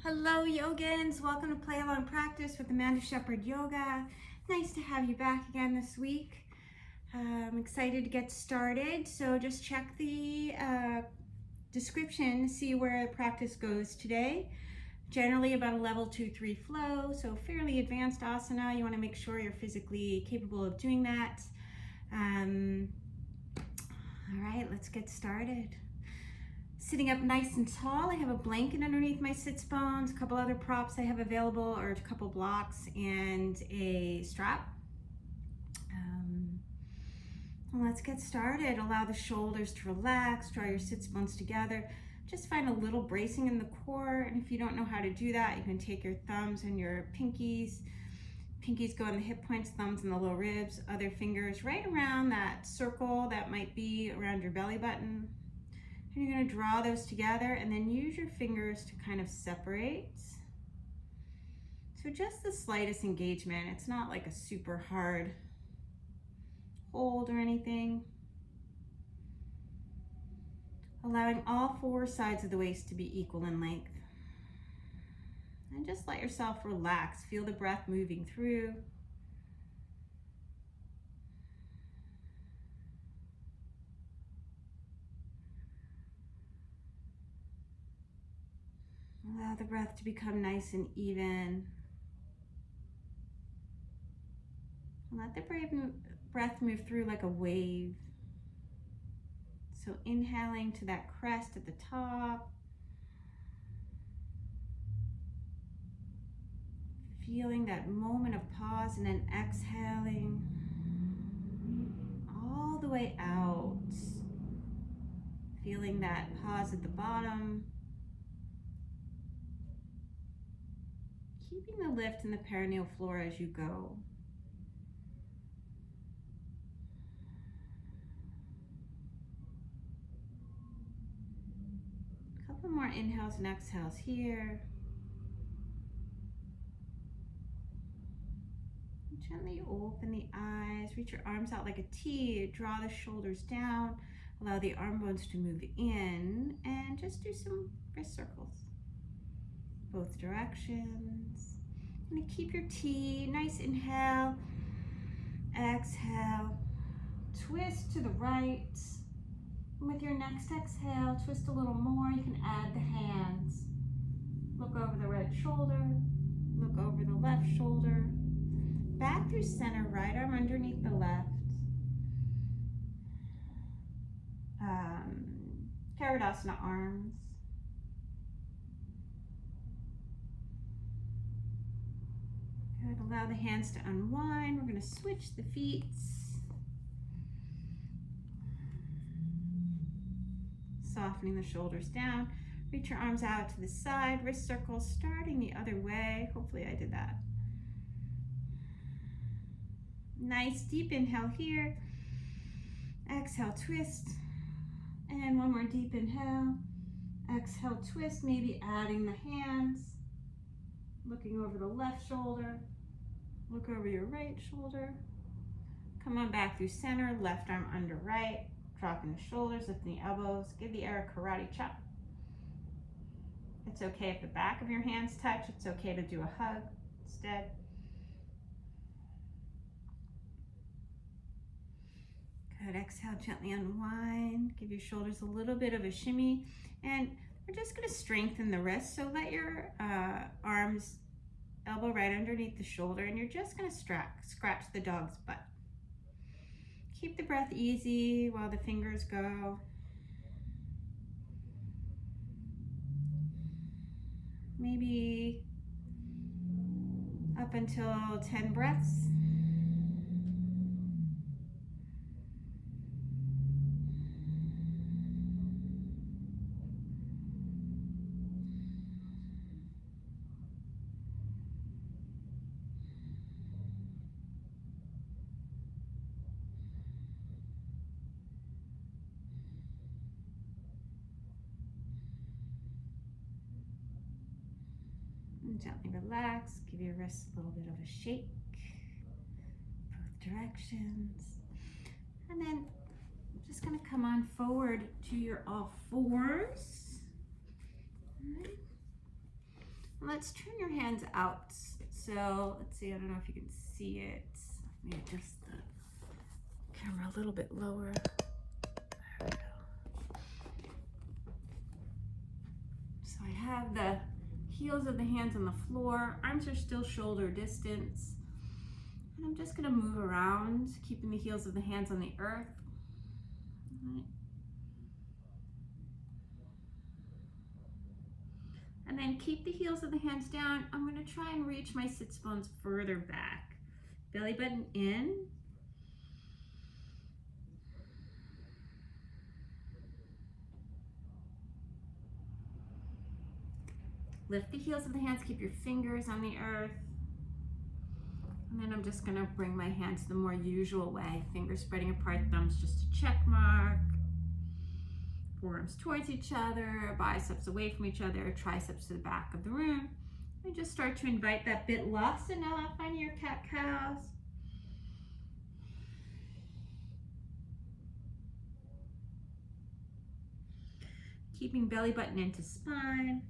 Hello yogins, welcome to Play Along Practice with Amanda Shepherd Yoga. Nice to have you back again this week. I'm excited to get started, so just check the description to see where practice goes today. Generally about a level 2-3 flow, so fairly advanced asana. You want to make sure you're physically capable of doing that. All right, let's get started. Sitting up nice and tall, I have a blanket underneath my sits bones, a couple other props I have available, or a couple blocks, and a strap. Let's get started. Allow the shoulders to relax, draw your sits bones together. Just find a little bracing in the core, and if you don't know how to do that, you can take your thumbs and your pinkies. Pinkies go in the hip points, thumbs in the low ribs, other fingers right around that circle that might be around your belly button. And you're going to draw those together and then use your fingers to kind of separate. So just the slightest engagement. It's not like a super hard hold or anything. Allowing all four sides of the waist to be equal in length. And just let yourself relax. Feel the breath moving through. Allow the breath to become nice and even. And let the breath move through like a wave. So inhaling to that crest at the top. Feeling that moment of pause and then exhaling all the way out. Feeling that pause at the bottom. Keeping the lift in the perineal floor as you go. A couple more inhales and exhales here. Gently open the eyes, reach your arms out like a T, draw the shoulders down, allow the arm bones to move in, and just do some wrist circles. Both directions. I'm going to keep your T, nice inhale, exhale, twist to the right. And with your next exhale, twist a little more. You can add the hands. Look over the right shoulder, look over the left shoulder. Back through center, right arm underneath the left. Karadasana arms. Good. Allow the hands to unwind. We're going to switch the feet. Softening the shoulders down. Reach your arms out to the side. Wrist circles starting the other way. Hopefully I did that. Nice deep inhale here. Exhale, twist. And one more deep inhale. Exhale, twist, maybe adding the hands. Looking over the left shoulder. Look over your right shoulder. Come on back through center, left arm under right. Dropping the shoulders, lifting the elbows. Give the air a karate chop. It's okay if the back of your hands touch. It's okay to do a hug instead. Good. Exhale, gently unwind. Give your shoulders a little bit of a shimmy. And we're just going to strengthen the wrist. So let your arms, elbow right underneath the shoulder, and you're just going to scratch the dog's butt. Keep the breath easy while the fingers go. Maybe up until 10 breaths. And gently relax, give your wrists a little bit of a shake, both directions. And then I'm just gonna come on forward to your all fours. All right. Let's turn your hands out. So let's see, I don't know if you can see it. Let me adjust the camera a little bit lower. There we go. So I have the heels of the hands on the floor. Arms are still shoulder distance. And I'm just gonna move around, keeping the heels of the hands on the earth. All right. And then keep the heels of the hands down. I'm gonna try and reach my sits bones further back. Belly button in. Lift the heels of the hands, keep your fingers on the earth. And then I'm just gonna bring my hands the more usual way. Fingers spreading apart, thumbs just a check mark. Forearms towards each other, biceps away from each other, triceps to the back of the room. And just start to invite that Bitlasana up on your cat-cows. Keeping belly button into spine.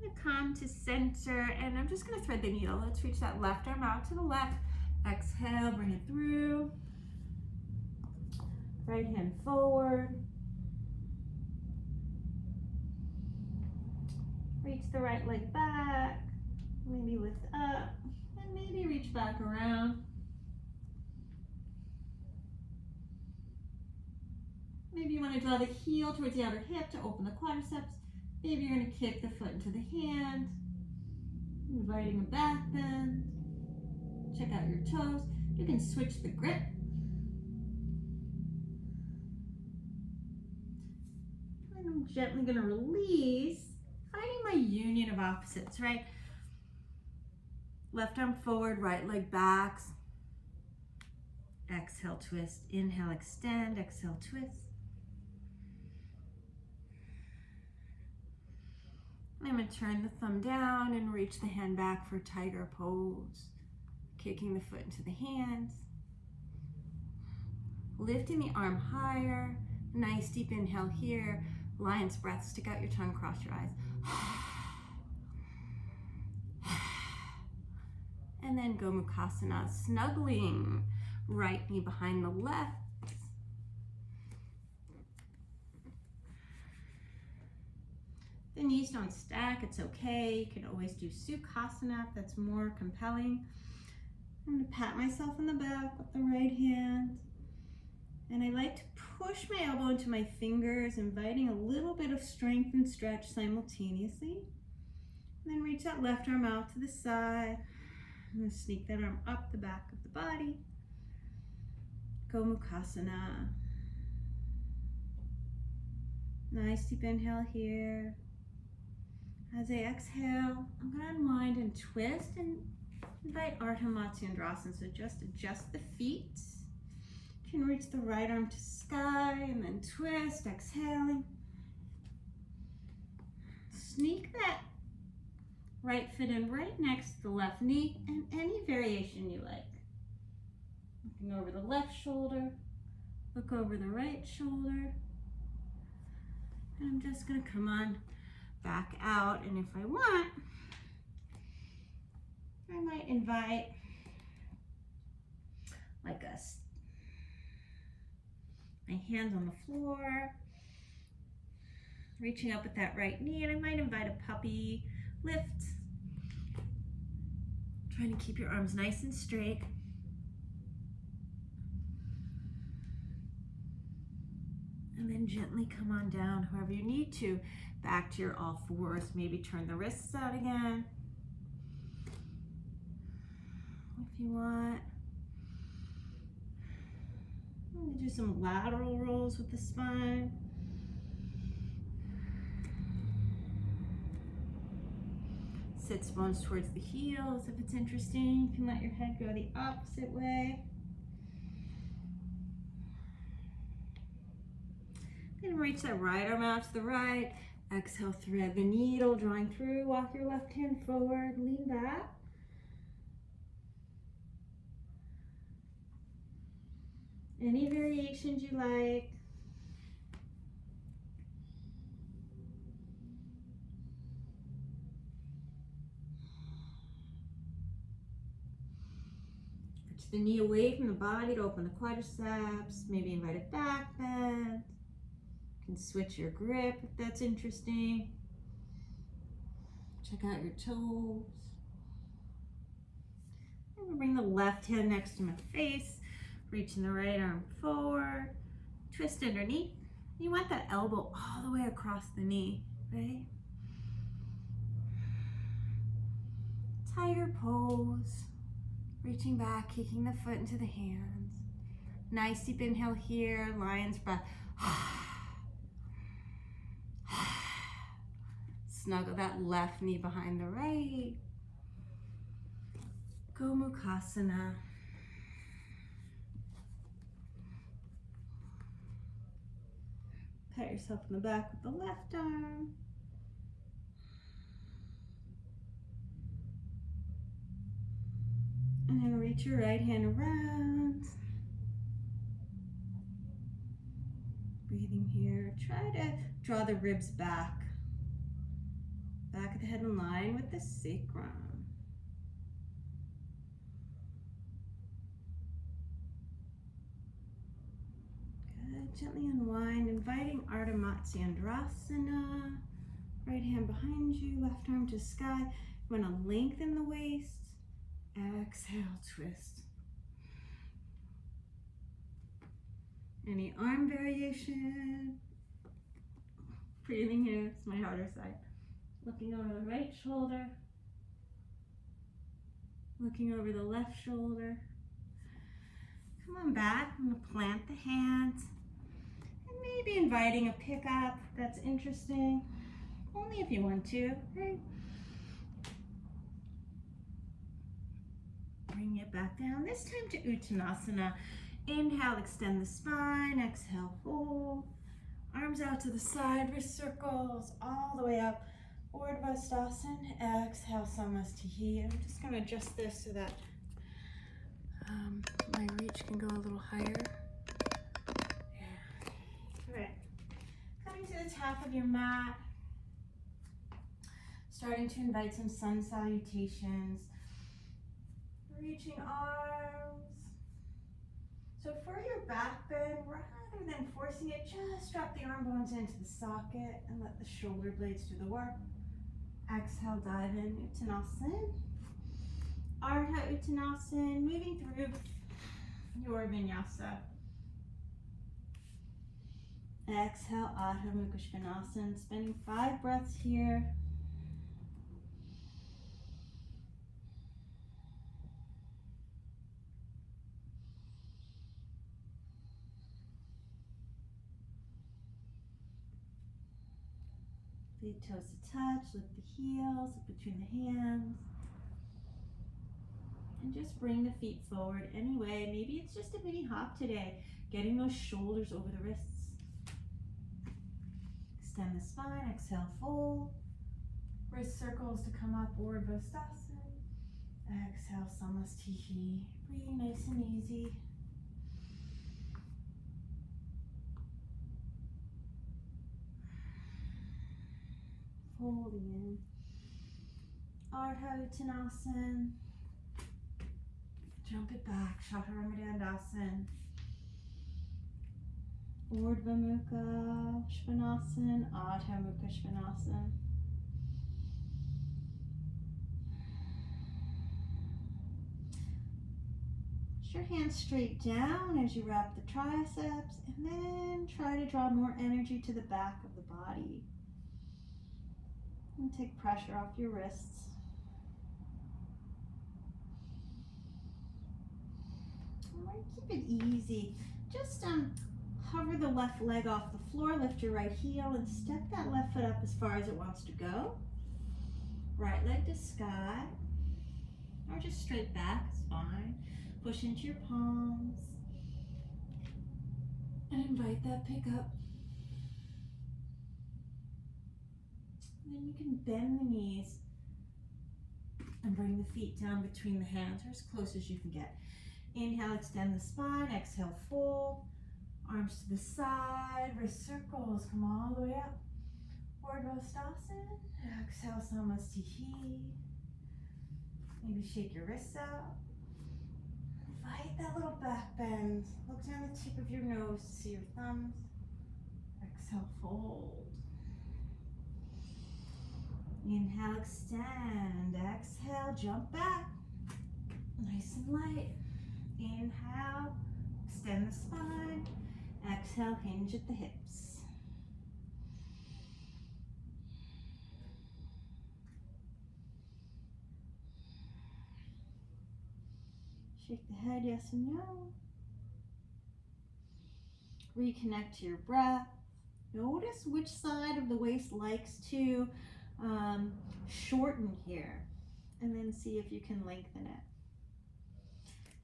I'm gonna come to center and I'm just gonna thread the needle. Let's reach that left arm out to the left. Exhale, bring it through. Right hand forward. Reach the right leg back. Maybe lift up and maybe reach back around. Maybe you want to draw the heel towards the outer hip to open the quadriceps. Maybe you're going to kick the foot into the hand, inviting a back bend. Check out your toes. You can switch the grip. And I'm gently going to release, finding my union of opposites, right? Left arm forward, right leg back. Exhale, twist. Inhale, extend. Exhale, twist. I'm going to turn the thumb down and reach the hand back for tiger pose. Kicking the foot into the hands. Lifting the arm higher. Nice deep inhale here. Lion's breath. Stick out your tongue, cross your eyes. And then Gomukhasana, snuggling right knee behind the left. The knees don't stack, it's okay. You can always do Sukhasana if that's more compelling. I'm going to pat myself on the back with the right hand. And I like to push my elbow into my fingers, inviting a little bit of strength and stretch simultaneously. And then reach that left arm out to the side. I'm going to sneak that arm up the back of the body. Gomukhasana. Nice deep inhale here. As I exhale, I'm going to unwind and twist and invite Ardha Matsyendrasana. So just adjust the feet. You can reach the right arm to sky and then twist, exhaling. Sneak that right foot in right next to the left knee and any variation you like. Looking over the left shoulder, look over the right shoulder. And I'm just going to come on back out, and if I want, I might invite like my hands on the floor, reaching up with that right knee, and I might invite a puppy lift, trying to keep your arms nice and straight. And then gently come on down however you need to, back to your all fours. Maybe turn the wrists out again if you want. Do some lateral rolls with the spine. Sits bones towards the heels if it's interesting. You can let your head go the opposite way. Then reach that right arm out to the right. Exhale, thread the needle, drawing through. Walk your left hand forward, lean back. Any variations you like. And reach the knee away from the body to open the quadriceps. Maybe invite a back bend. You can switch your grip if that's interesting. Check out your toes. And bring the left hand next to my face. Reaching the right arm forward. Twist underneath. You want that elbow all the way across the knee, right? Tighter pose. Reaching back, kicking the foot into the hands. Nice deep inhale here, lion's breath. Snuggle that left knee behind the right. Gomukhasana. Pat yourself in the back with the left arm. And then reach your right hand around. Breathing here. Try to draw the ribs back. Back of the head in line with the sacrum. Good. Gently unwind, inviting Ardha Matsyendrasana. Right hand behind you, left arm to sky. You want to lengthen the waist. Exhale, twist. Any arm variation? Breathing here, it's my harder side. Looking over the right shoulder. Looking over the left shoulder. Come on back, I'm gonna plant the hands. And maybe inviting a pickup, that's interesting. Only if you want to, right? Bring it back down, this time to Uttanasana. Inhale, extend the spine, exhale, fold. Arms out to the side, wrist circles all the way up. Urdhva exhale, Samastihi. I'm just gonna adjust this so that my reach can go a little higher. Yeah. All right, coming to the top of your mat. Starting to invite some sun salutations. Reaching arms. So for your back bend, rather than forcing it, just drop the arm bones into the socket and let the shoulder blades do the work. Exhale, dive in, Uttanasana. Ardha Uttanasana, moving through your vinyasa. Exhale, Adho Mukha Svanasana, spending 5 breaths here. Feet toes to touch, lift the heels between the hands. And just bring the feet forward anyway. Maybe it's just a mini hop today. Getting those shoulders over the wrists. Extend the spine, exhale, fold. Wrist circles to come up, Urdhva. Exhale, Samastihi. Breathe nice and easy. Folding in. Ardha Uttanasana. Jump it back. Chaturanga Dandasana. Urdhva Mukha Svanasana. Adho Mukha Svanasana. Push your hands straight down as you wrap the triceps, and then try to draw more energy to the back of the body. And take pressure off your wrists. All right, keep it easy. Just hover the left leg off the floor, lift your right heel, and step that left foot up as far as it wants to go. Right leg to sky, or just straight back is fine. Push into your palms, and invite that pickup. And then you can bend the knees and bring the feet down between the hands, or as close as you can get. Inhale, extend the spine, exhale, fold. Arms to the side, wrist circles, come all the way up. Urdhva. Exhale, Samastihi. Maybe shake your wrists out. Invite that little back bend. Look down the tip of your nose to see your thumbs. Exhale, fold. Inhale, extend. Exhale, jump back. Nice and light. Inhale, extend the spine. Exhale, hinge at the hips. Shake the head, yes and no. Reconnect to your breath. Notice which side of the waist likes to shorten here. And then see if you can lengthen it.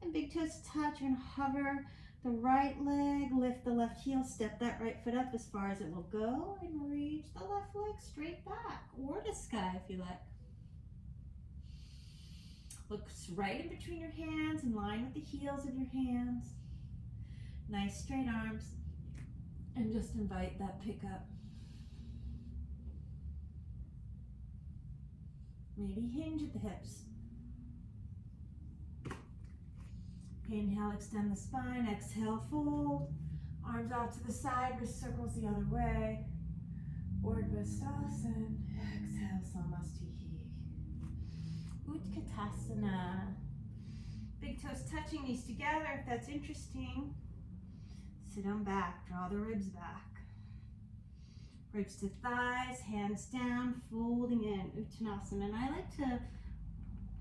And big toes touch. You're going to hover the right leg, lift the left heel, step that right foot up as far as it will go, and reach the left leg straight back, or to sky if you like. Look right in between your hands, in line with the heels of your hands. Nice straight arms, and just invite that pickup. Maybe hinge at the hips. Inhale, extend the spine. Exhale, fold. Arms out to the side, wrist circles the other way. Ustrasana. Exhale, Namaste. Utkatasana. Big toes touching these together if that's interesting. Sit on back, draw the ribs back. Ribs to thighs, hands down, folding in, Uttanasana. And I like to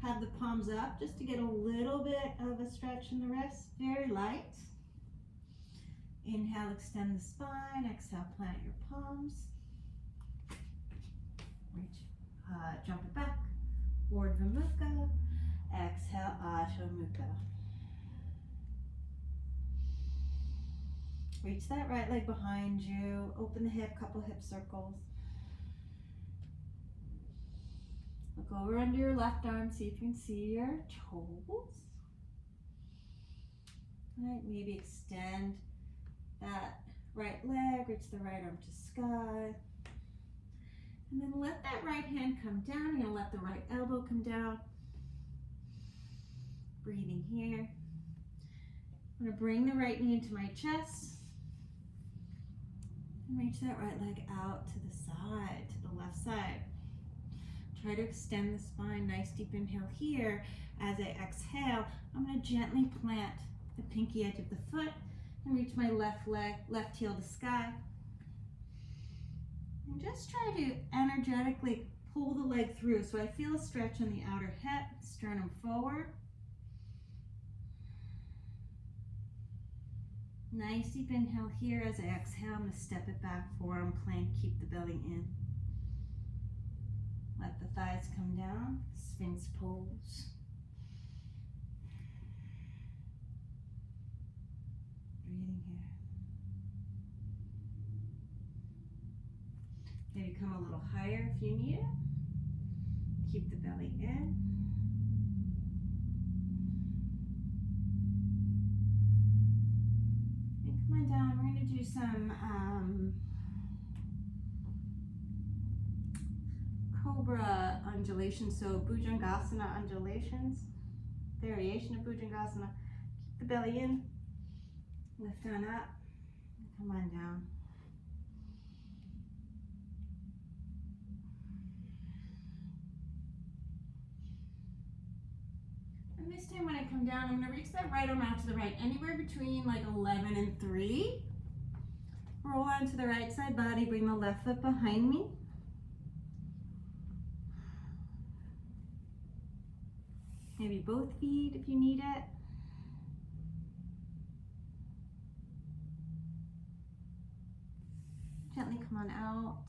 have the palms up just to get a little bit of a stretch in the wrists, very light. Inhale, extend the spine. Exhale, plant your palms. Reach, jump it back. Urdhva Mukha. Exhale, Adho Mukha. Reach that right leg behind you. Open the hip, couple hip circles. Look over under your left arm, see if you can see your toes. All right, maybe extend that right leg, reach the right arm to sky. And then let that right hand come down. You're gonna let the right elbow come down. Breathing here. I'm gonna bring the right knee into my chest. And reach that right leg out to the side, to the left side. Try to extend the spine, nice deep inhale here. As I exhale, I'm gonna gently plant the pinky edge of the foot and reach my left leg, left heel to sky. And just try to energetically pull the leg through. So I feel a stretch on the outer hip, sternum forward. Nice deep inhale here. As I exhale, I'm gonna step it back, forearm plank, keep the belly in. Let the thighs come down, Sphinx pose. Breathing here. Maybe come a little higher if you need it. Keep the belly in. And come on down, we're gonna do some Cobra undulations, so Bhujangasana undulations, variation of Bhujangasana. Keep the belly in, lift on up, and come on down. And this time when I come down, I'm going to reach that right arm out to the right, anywhere between like 11 and 3. Roll onto the right side body, bring the left foot behind me. Maybe both feet if you need it. Gently come on out.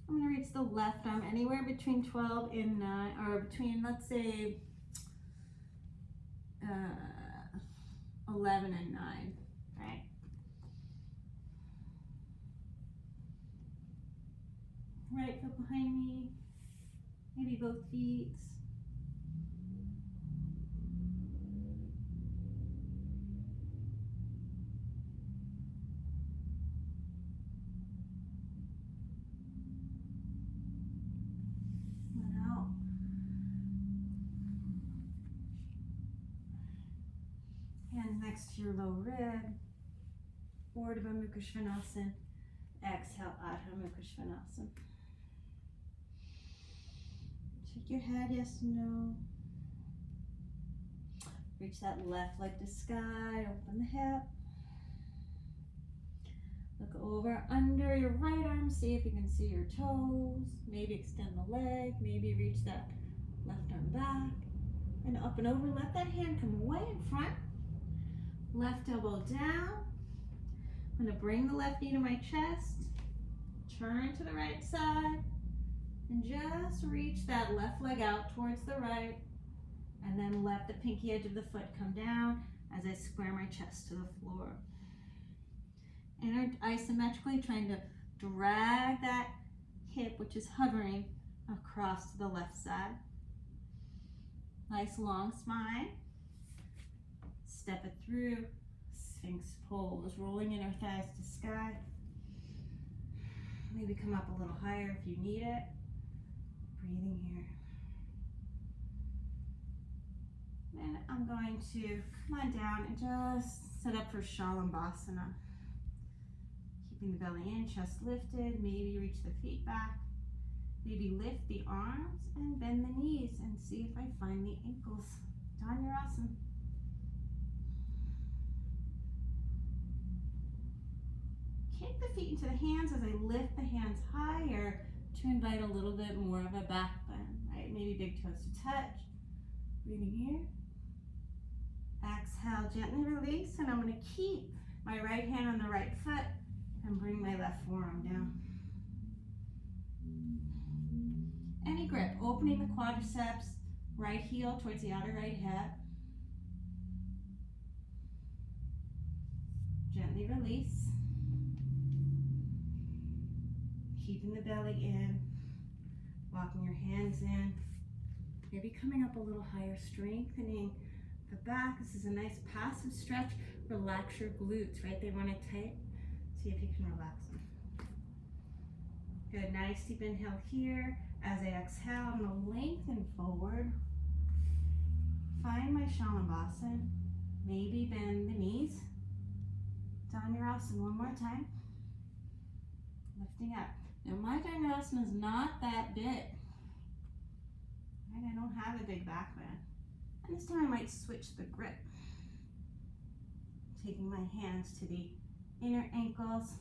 I'm going to reach the left arm anywhere between 12 and 9, or between, let's say, 11 and 9, right? Right foot behind me, maybe both feet. next to your low rib. Urdhva Mukha Svanasana. Exhale, Adho Mukha Svanasana. Shake your head, yes, no. Reach that left leg to sky, open the hip. Look over under your right arm, see if you can see your toes. Maybe extend the leg, maybe reach that left arm back. And up and over, let that hand come way in front. Left elbow down. I'm gonna bring the left knee to my chest. Turn to the right side. And just reach that left leg out towards the right. And then let the pinky edge of the foot come down as I square my chest to the floor. And isometrically trying to drag that hip, which is hovering, across to the left side. Nice long spine. Step it through. Sphinx pose, rolling inner thighs to sky. Maybe come up a little higher if you need it. Breathing here. And I'm going to come on down and just set up for Shalambhasana. Keeping the belly in, chest lifted, maybe reach the feet back. Maybe lift the arms and bend the knees and see if I find the ankles. Dhanurasana. Kick the feet into the hands as I lift the hands higher to invite a little bit more of a back bend, right? Maybe big toes to touch. Breathing here. Exhale, gently release, and I'm going to keep my right hand on the right foot and bring my left forearm down. Any grip, opening the quadriceps, right heel towards the outer right hip. Gently release. Keeping the belly in, walking your hands in. Maybe coming up a little higher, strengthening the back. This is a nice passive stretch. Relax your glutes, right? They want it tight. See if you can relax them. Good, nice deep inhale here. As I exhale, I'm gonna lengthen forward. Find my Shalambhasana. Maybe bend the knees. Dhanurasana one more time. Lifting up. Now my Dhanurasana is not that big. Right? I don't have a big back bend. And this time I might switch the grip. Taking my hands to the inner ankles.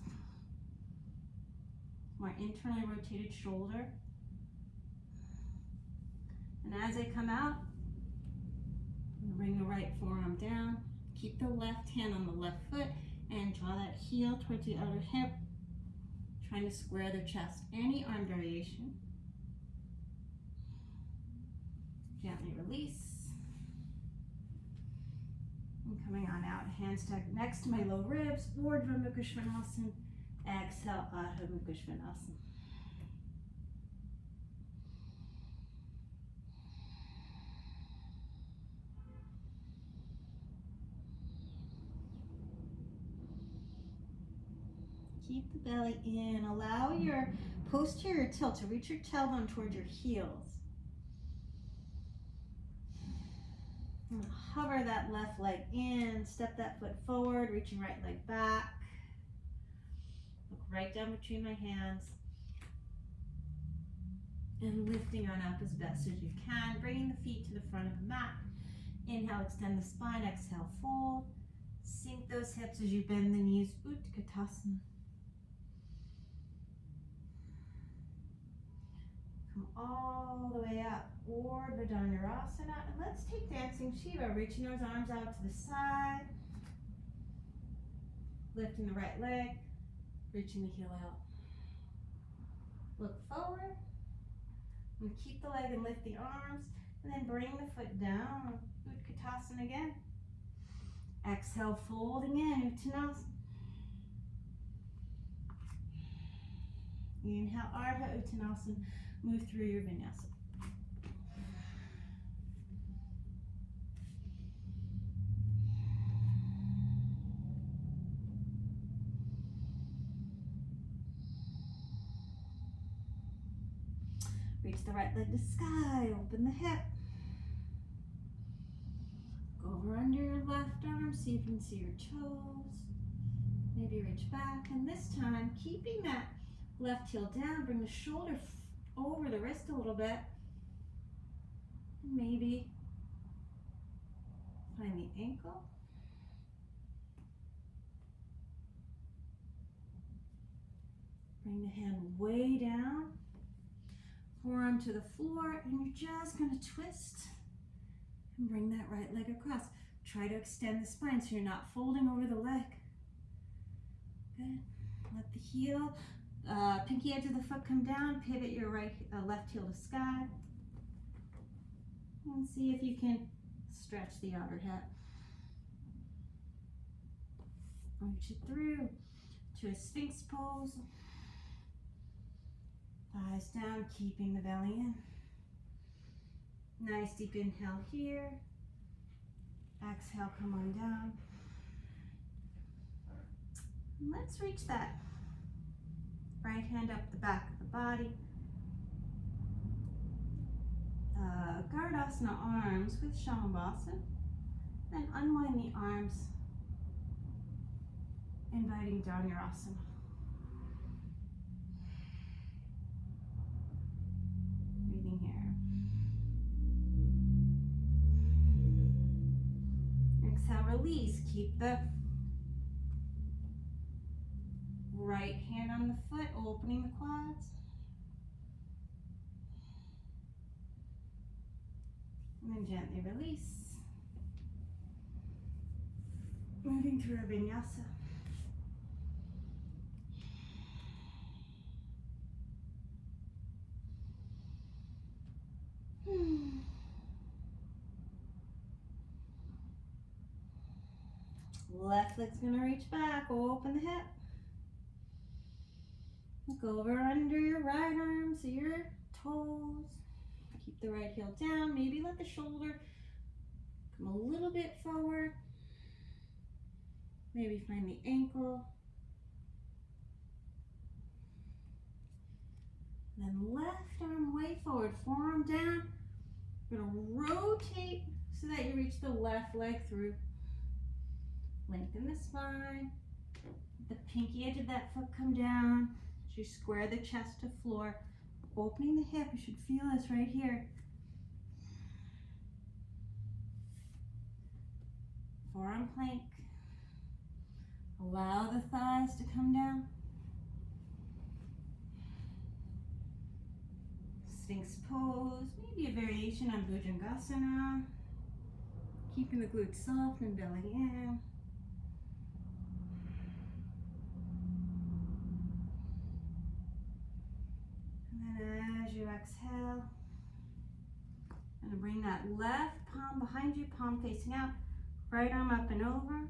More internally rotated shoulder. And as I come out, I'm going to bring the right forearm down. Keep the left hand on the left foot and draw that heel towards the outer hip. Trying to square the chest. Any arm variation. Gently release. And coming on out, hands stacked next to my low ribs. Urdhva Mukha Svanasana. Exhale, Adho Mukha Svanasana. Keep the belly in. Allow your posterior tilt to reach your tailbone towards your heels. And hover that left leg in. Step that foot forward, reaching right leg back. Look right down between my hands. And lifting on up as best as you can. Bringing the feet to the front of the mat. Inhale, extend the spine. Exhale, fold. Sink those hips as you bend the knees. Utkatasana. Come all the way up, Urdhva Dhanurasana. And let's take Dancing Shiva, reaching those arms out to the side. Lifting the right leg, reaching the heel out. Look forward. And keep the leg and lift the arms. And then bring the foot down, Utkatasana again. Exhale, folding in, Uttanasana. Inhale, Ardha Uttanasana. Move through your vinyasa. Reach the right leg to sky, open the hip. Go over under your left arm, see if you can see your toes. Maybe reach back, and this time, keeping that left heel down, bring the shoulder over the wrist a little bit. Maybe find the ankle. Bring the hand way down, forearm to the floor, and you're just going to twist and bring that right leg across. Try to extend the spine so you're not folding over the leg. Good. Let the heel, pinky edge of the foot come down, pivot your left heel to sky. And see if you can stretch the outer hip. Reach it through to a Sphinx pose. Thighs down, keeping the belly in. Nice deep inhale here. Exhale, come on down. And let's reach that right hand up the back of the body. Gardasana arms with Shamabhasana. Then unwind the arms, inviting Dhanurasana. Breathing here. Exhale, release. Keep the right hand on the foot, opening the quads. And then gently release. Moving through a vinyasa. Left leg's gonna reach back, open the hip. Look over under your right arm, so your toes. Keep the right heel down. Maybe let the shoulder come a little bit forward. Maybe find the ankle. Then left arm way forward, forearm down. We're gonna rotate so that you reach the left leg through. Lengthen the spine. The pinky edge of that foot come down. As you square the chest to floor, opening the hip, you should feel this right here. Forearm plank. Allow the thighs to come down. Sphinx pose, maybe a variation on Bhujangasana. Keeping the glutes soft and belly in. And then as you exhale, I'm going to bring that left palm behind you, palm facing out, right arm up and over.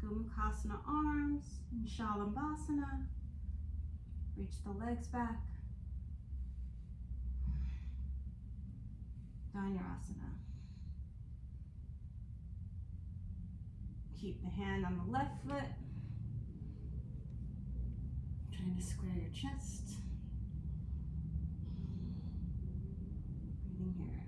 Gomukhasana arms, and Shalambhasana. Reach the legs back. Dhanurasana. Keep the hand on the left foot. Trying to square your chest. Breathing here.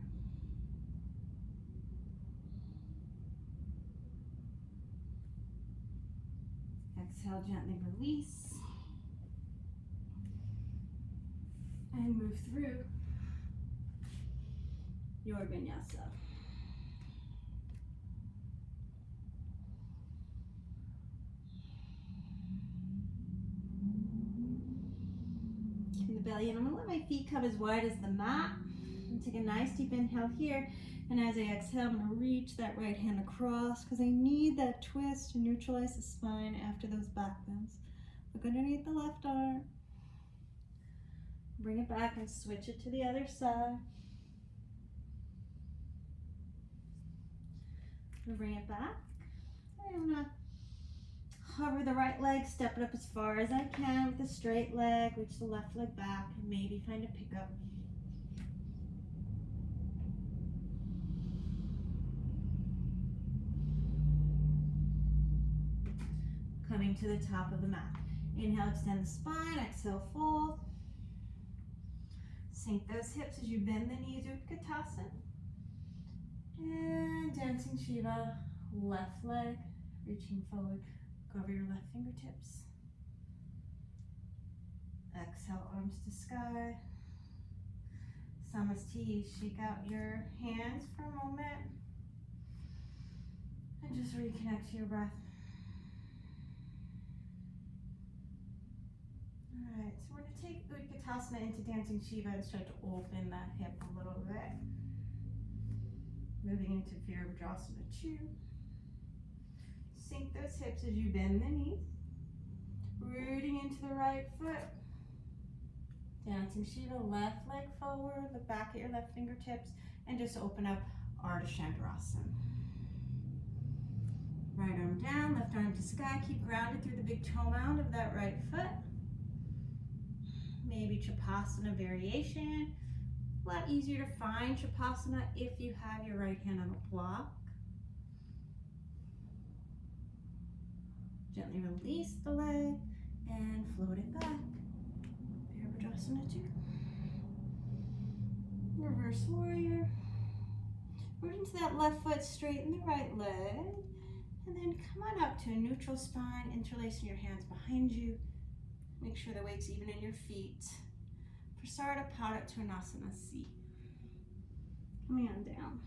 Exhale, gently release. And move through your vinyasa. Keep the belly in. I'm going to let my feet come as wide as the mat. And take a nice deep inhale here. And as I exhale, I'm going to reach that right hand across because I need that twist to neutralize the spine after those back bends. Look underneath the left arm. Bring it back and switch it to the other side. And bring it back. And I'm going to hover the right leg, step it up as far as I can with a straight leg, reach the left leg back, and maybe find a pickup. Coming to the top of the mat. Inhale, extend the spine, exhale, fold. Sink those hips as you bend the knees, Utkatasana. And dancing Shiva, left leg, reaching forward, cover your left fingertips. Exhale, arms to sky. Namaste, shake out your hands for a moment. And just reconnect to your breath. Alright, so we're going to take Utkatasana into dancing Shiva and start to open that hip a little bit. Moving into Virabhadrasana 2. Sink those hips as you bend the knees. Rooting into the right foot. Dancing Shiva, left leg forward, look back at your left fingertips, and just open up Ardha Chandrasana. Right arm down, left arm to sky. Keep grounded through the big toe mound of that right foot. Maybe Chapasana variation. A lot easier to find Chapasana if you have your right hand on a block. Gently release the leg and float it back. Virabhadrasana 2. Reverse warrior. Root into that left foot, straighten the right leg. And then come on up to a neutral spine, interlacing your hands behind you. Make sure the weight's even in your feet. Prasarita Pada Turnasana C. Coming on down.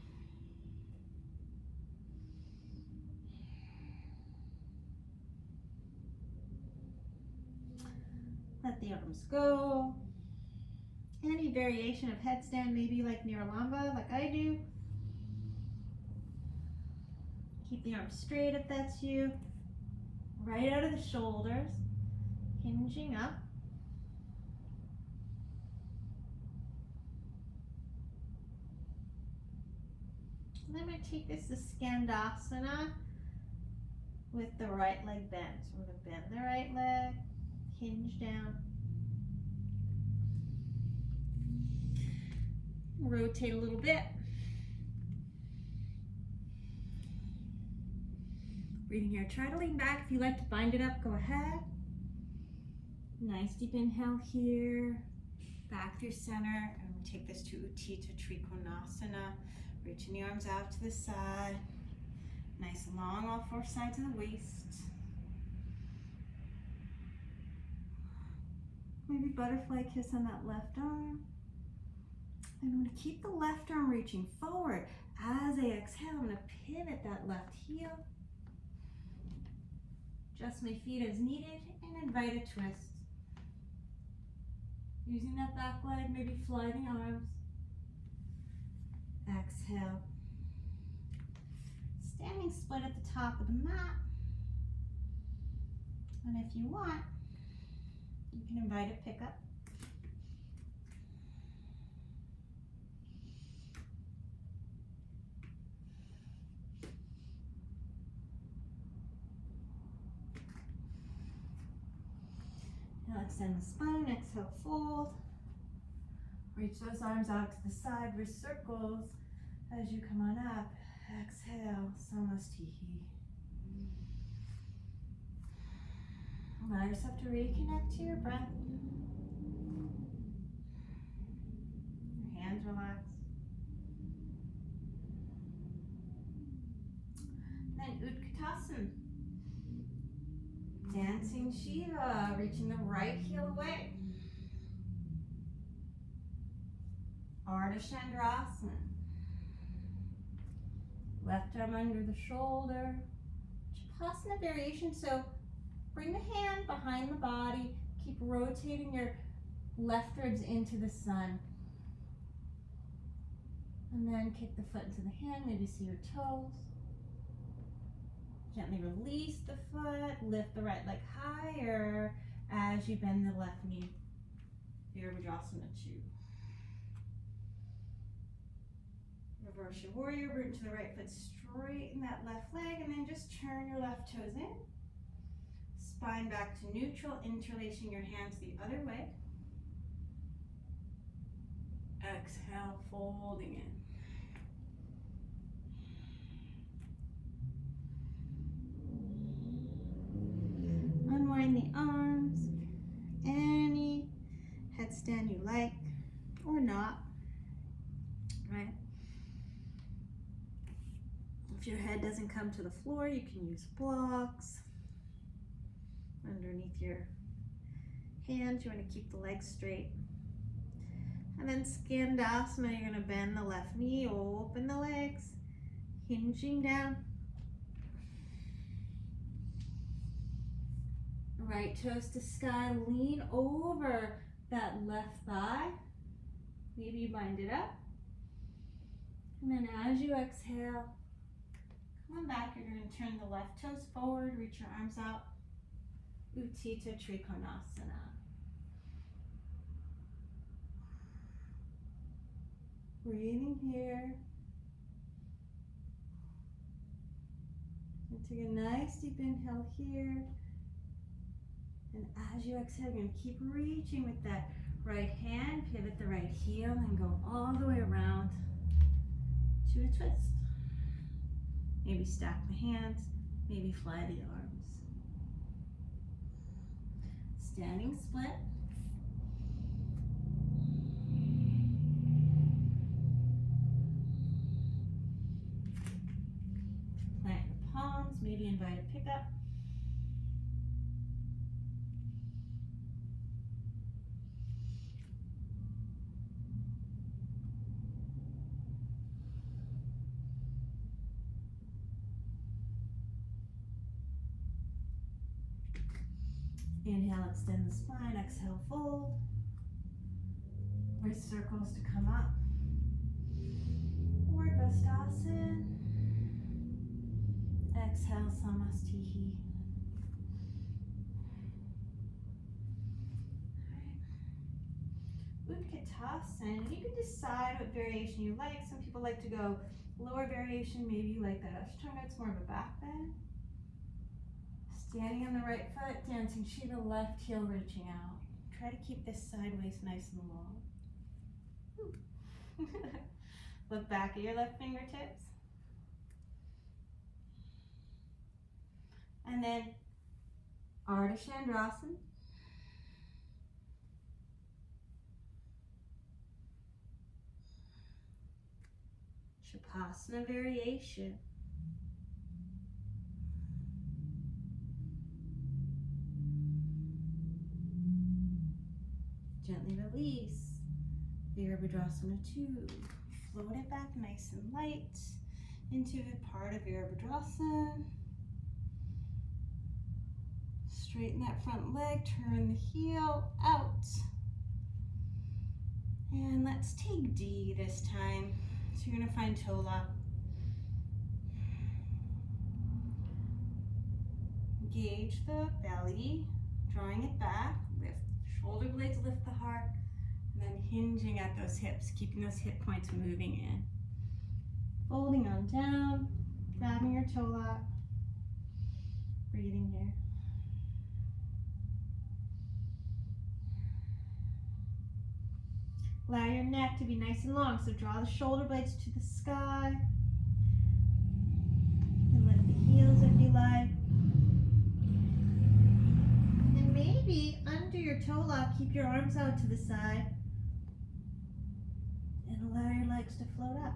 Let the arms go. Any variation of headstand, maybe like Niralamba, like I do. Keep the arms straight if that's you. Right out of the shoulders. Hinging up. And then I'm going to take this to Skandasana with the right leg bent. So we're going to bend the right leg, hinge down. Rotate a little bit. Breathing here. Try to lean back. If you like to bind it up, go ahead. Nice deep inhale here. Back through center. And we take this to Uttita Trikonasana. Reaching the arms out to the side. Nice and long, all four sides of the waist. Maybe butterfly kiss on that left arm. I'm going to keep the left arm reaching forward. As I exhale, I'm going to pivot that left heel. Adjust my feet as needed and invite a twist. Using that back leg, maybe fly the arms. Exhale. Standing split at the top of the mat. And if you want, you can invite a pickup. Now extend the spine, exhale, fold. Reach those arms out to the side, wrist circles as you come on up. Exhale, Samastihi. Allow yourself to reconnect to your breath. Your hands relax. Then Utkatasana. Dancing Shiva, reaching the right heel away. Ardha Chandrasana. Left arm under the shoulder. Chapasana variation, so bring the hand behind the body. Keep rotating your left ribs into the sun. And then kick the foot into the hand, maybe see your toes. Gently release the foot, lift the right leg higher as you bend the left knee. Virabhadrasana 2. Reverse your warrior, root into the right foot, straighten that left leg, and then just turn your left toes in. Spine back to neutral, interlacing your hands the other way. Exhale, folding in. Unwind the arms, any headstand you like or not, right? If your head doesn't come to the floor, you can use blocks underneath your hands. You want to keep the legs straight. And then Skandasana, you're going to bend the left knee, open the legs, hinging down. Right toes to sky, lean over that left thigh. Maybe you bind it up. And then as you exhale, come on back. You're going to turn the left toes forward, reach your arms out. Uttita Trikonasana. Breathing here. And take a nice deep inhale here. And as you exhale, you're going to keep reaching with that right hand, pivot the right heel, and go all the way around to a twist. Maybe stack the hands, maybe fly the arms. Standing split. Plant your palms, maybe invite a pickup. Inhale, extend the spine, exhale, fold. Wrist circles to come up. Urdhva. Exhale, Samastihi. Utkatasana. You can decide what variation you like. Some people like to go lower variation. Maybe you like that Ashtanga. It's more of a back bend. Standing on the right foot, dancing Shiva, left heel reaching out. Try to keep this sideways nice and long. Look back at your left fingertips. And then Ardha Chandrasana. Shavasana variation. Gently release. Virabhadrasana 2. Float it back nice and light into the part of Virabhadrasana. Straighten that front leg, turn the heel out. And let's take D this time. So you're going to find toe lock. Engage the belly, drawing it back. Lift shoulder blades, lift the heart. And then hinging at those hips, keeping those hip points moving in. Folding on down, grabbing your toe lock. Breathing here. Allow your neck to be nice and long, so draw the shoulder blades to the sky. And lift the heels if you like. And maybe under your toe lock, keep your arms out to the side. And allow your legs to float up.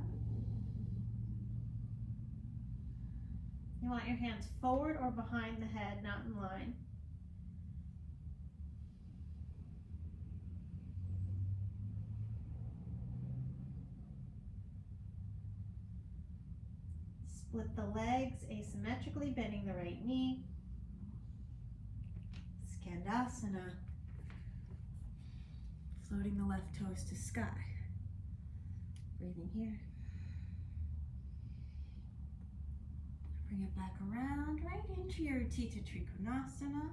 You want your hands forward or behind the head, not in line. Split the legs asymmetrically, bending the right knee. Skandasana. Floating the left toes to sky. Breathing here. Bring it back around, right into your Uttita Trikonasana.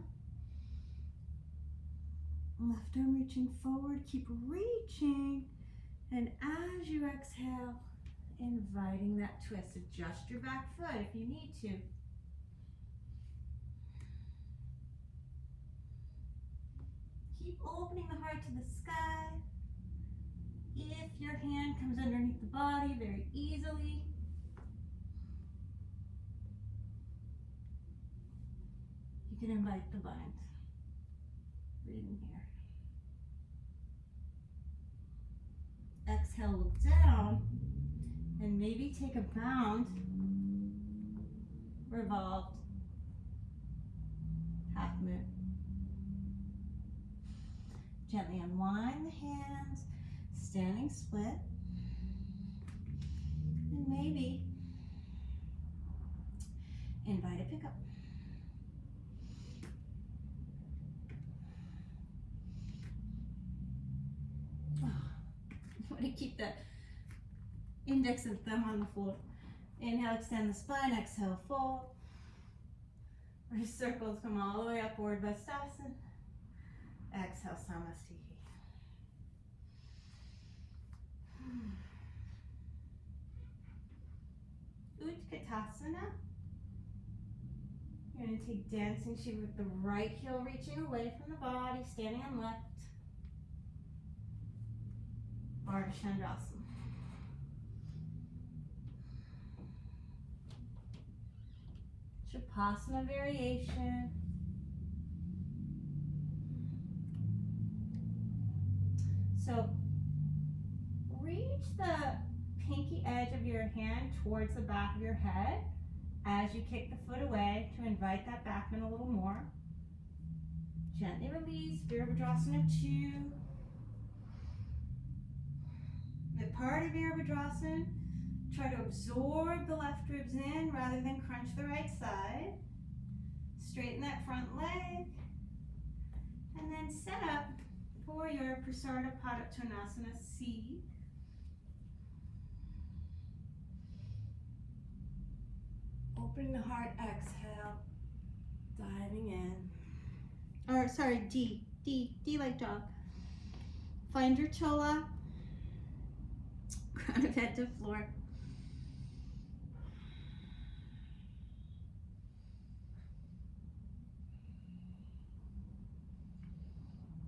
Left arm reaching forward, keep reaching. And as you exhale, inviting that twist. Adjust your back foot if you need to. Keep opening the heart to the sky. If your hand comes underneath the body very easily, you can invite the bind. Breathing here. Exhale, look down, and maybe take a bound Revolved. Half moon. Gently unwind the hands, standing split. And maybe invite a pickup. Oh, you want to keep that index and thumb on the floor. Inhale, extend the spine. Exhale, fold. Our circles come all the way up, Urdhva. Exhale, Namaste. Utkatasana. You're going to take dancing shoe with the right heel reaching away from the body, standing on left. Ardha Chandrasana. Shavasana variation. So reach the pinky edge of your hand towards the back of your head as you kick the foot away to invite that back bend a little more. Gently release, Virabhadrasana 2. The part of Virabhadrasana, try to absorb the left ribs in rather than crunch the right side. Straighten that front leg. And then set up for your Prasarna Padottanasana C. Open the heart, exhale, diving in. Or sorry, D like dog. Find your chola, crown of head to floor.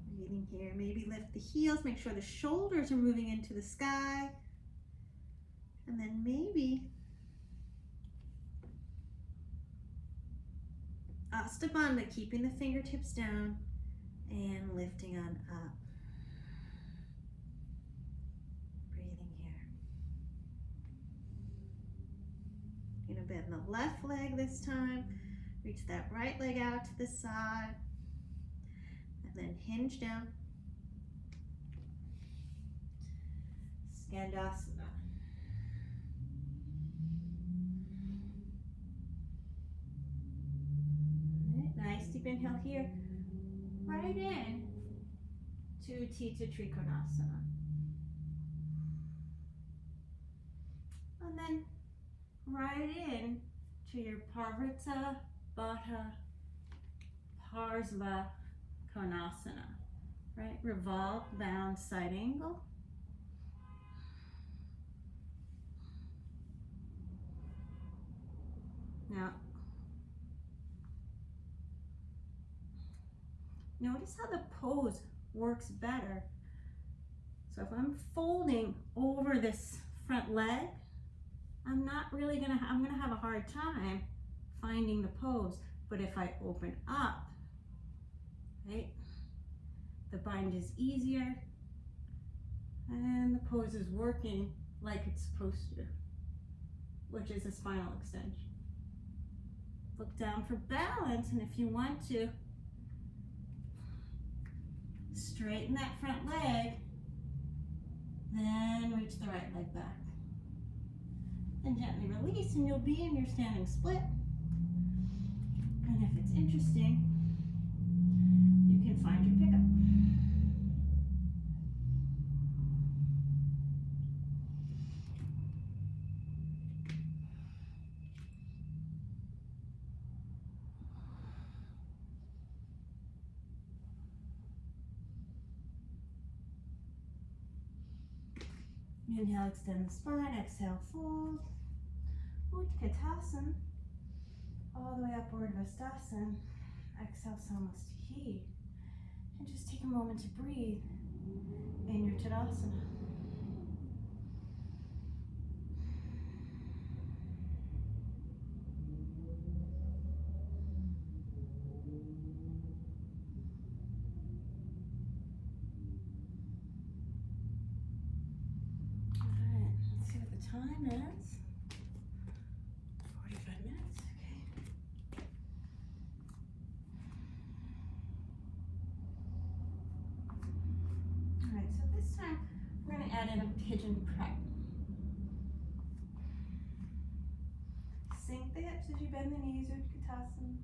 Breathing here, maybe lift the heels, make sure the shoulders are moving into the sky. And then maybe Astabandha, keeping the fingertips down and lifting on up. Breathing here. You're going to bend the left leg this time. Reach that right leg out to the side. And then hinge down. Skandasana. Nice deep inhale here. Right in to Utthita Trikonasana. And then right in to your Parvrata Baddha Parsva Konasana. Right? Revolved, bound, side angle. Now, notice how the pose works better. So if I'm folding over this front leg, I'm gonna have a hard time finding the pose. But if I open up, right, the bind is easier and the pose is working like it's supposed to, which is a spinal extension. Look down for balance, and if you want to, straighten that front leg, then reach the right leg back. And gently release, and you'll be in your standing split. And if it's interesting, you can find your pickup. Inhale, extend the spine. Exhale, fold. Utkatasana. All the way up, Urdhva. Exhale, Namaste. And just take a moment to breathe in your Tadasana. Time is 45 minutes. Okay. This time, we're going to add in a pigeon prep. Sink the hips as you bend the knees, Utkatasana.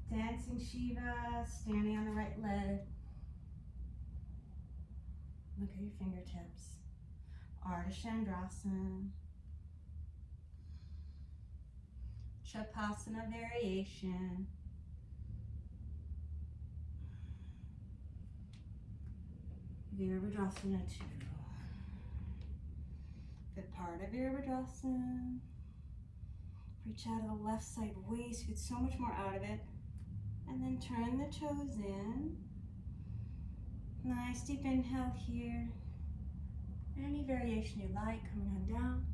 Dancing Shiva, standing on the right leg. Look at your fingertips. Ardha Chandrasana. Chapasana variation. Virabhadrasana 2. Good part of Virabhadrasana. Reach out of the left side waist, get so much more out of it. And then turn the toes in. Nice deep inhale here. Any variation you like, coming on down.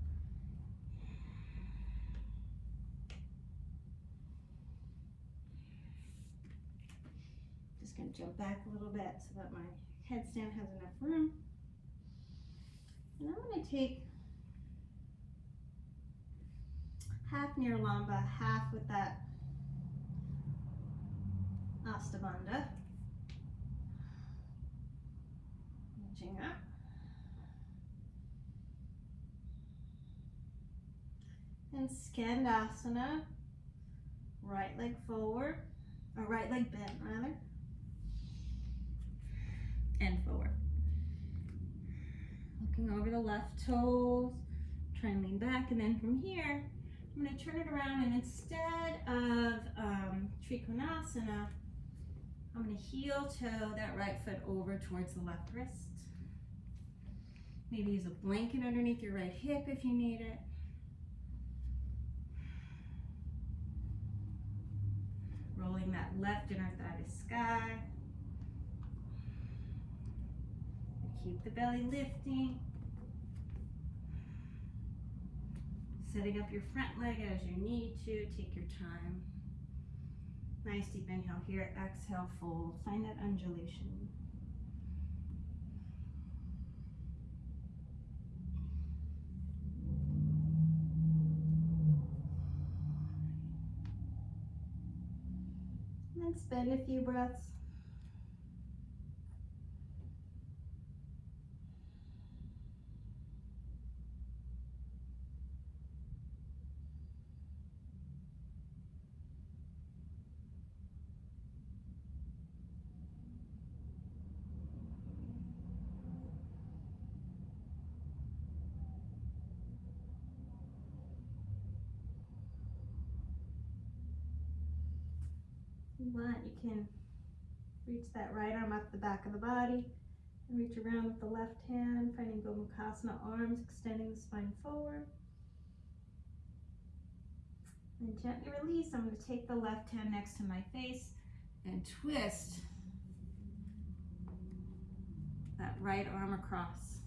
Just gonna jump back a little bit so that my headstand has enough room. And I'm gonna take half Nirlamba, half with that Astabandha. Reaching up. And Skandasana, right leg forward, or right leg bent rather, and forward. Looking over the left toes, try and lean back, and then from here, I'm going to turn it around, and instead of Trikonasana, I'm going to heel toe that right foot over towards the left wrist. Maybe use a blanket underneath your right hip if you need it. Rolling that left inner thigh to sky. Keep the belly lifting. Setting up your front leg as you need to. Take your time. Nice deep inhale here. Exhale, fold. Find that undulation. And then spend a few breaths. You want, you can reach that right arm up the back of the body and reach around with the left hand, finding Gomukhasana arms, extending the spine forward. And gently release. I'm going to take the left hand next to my face and twist that right arm across.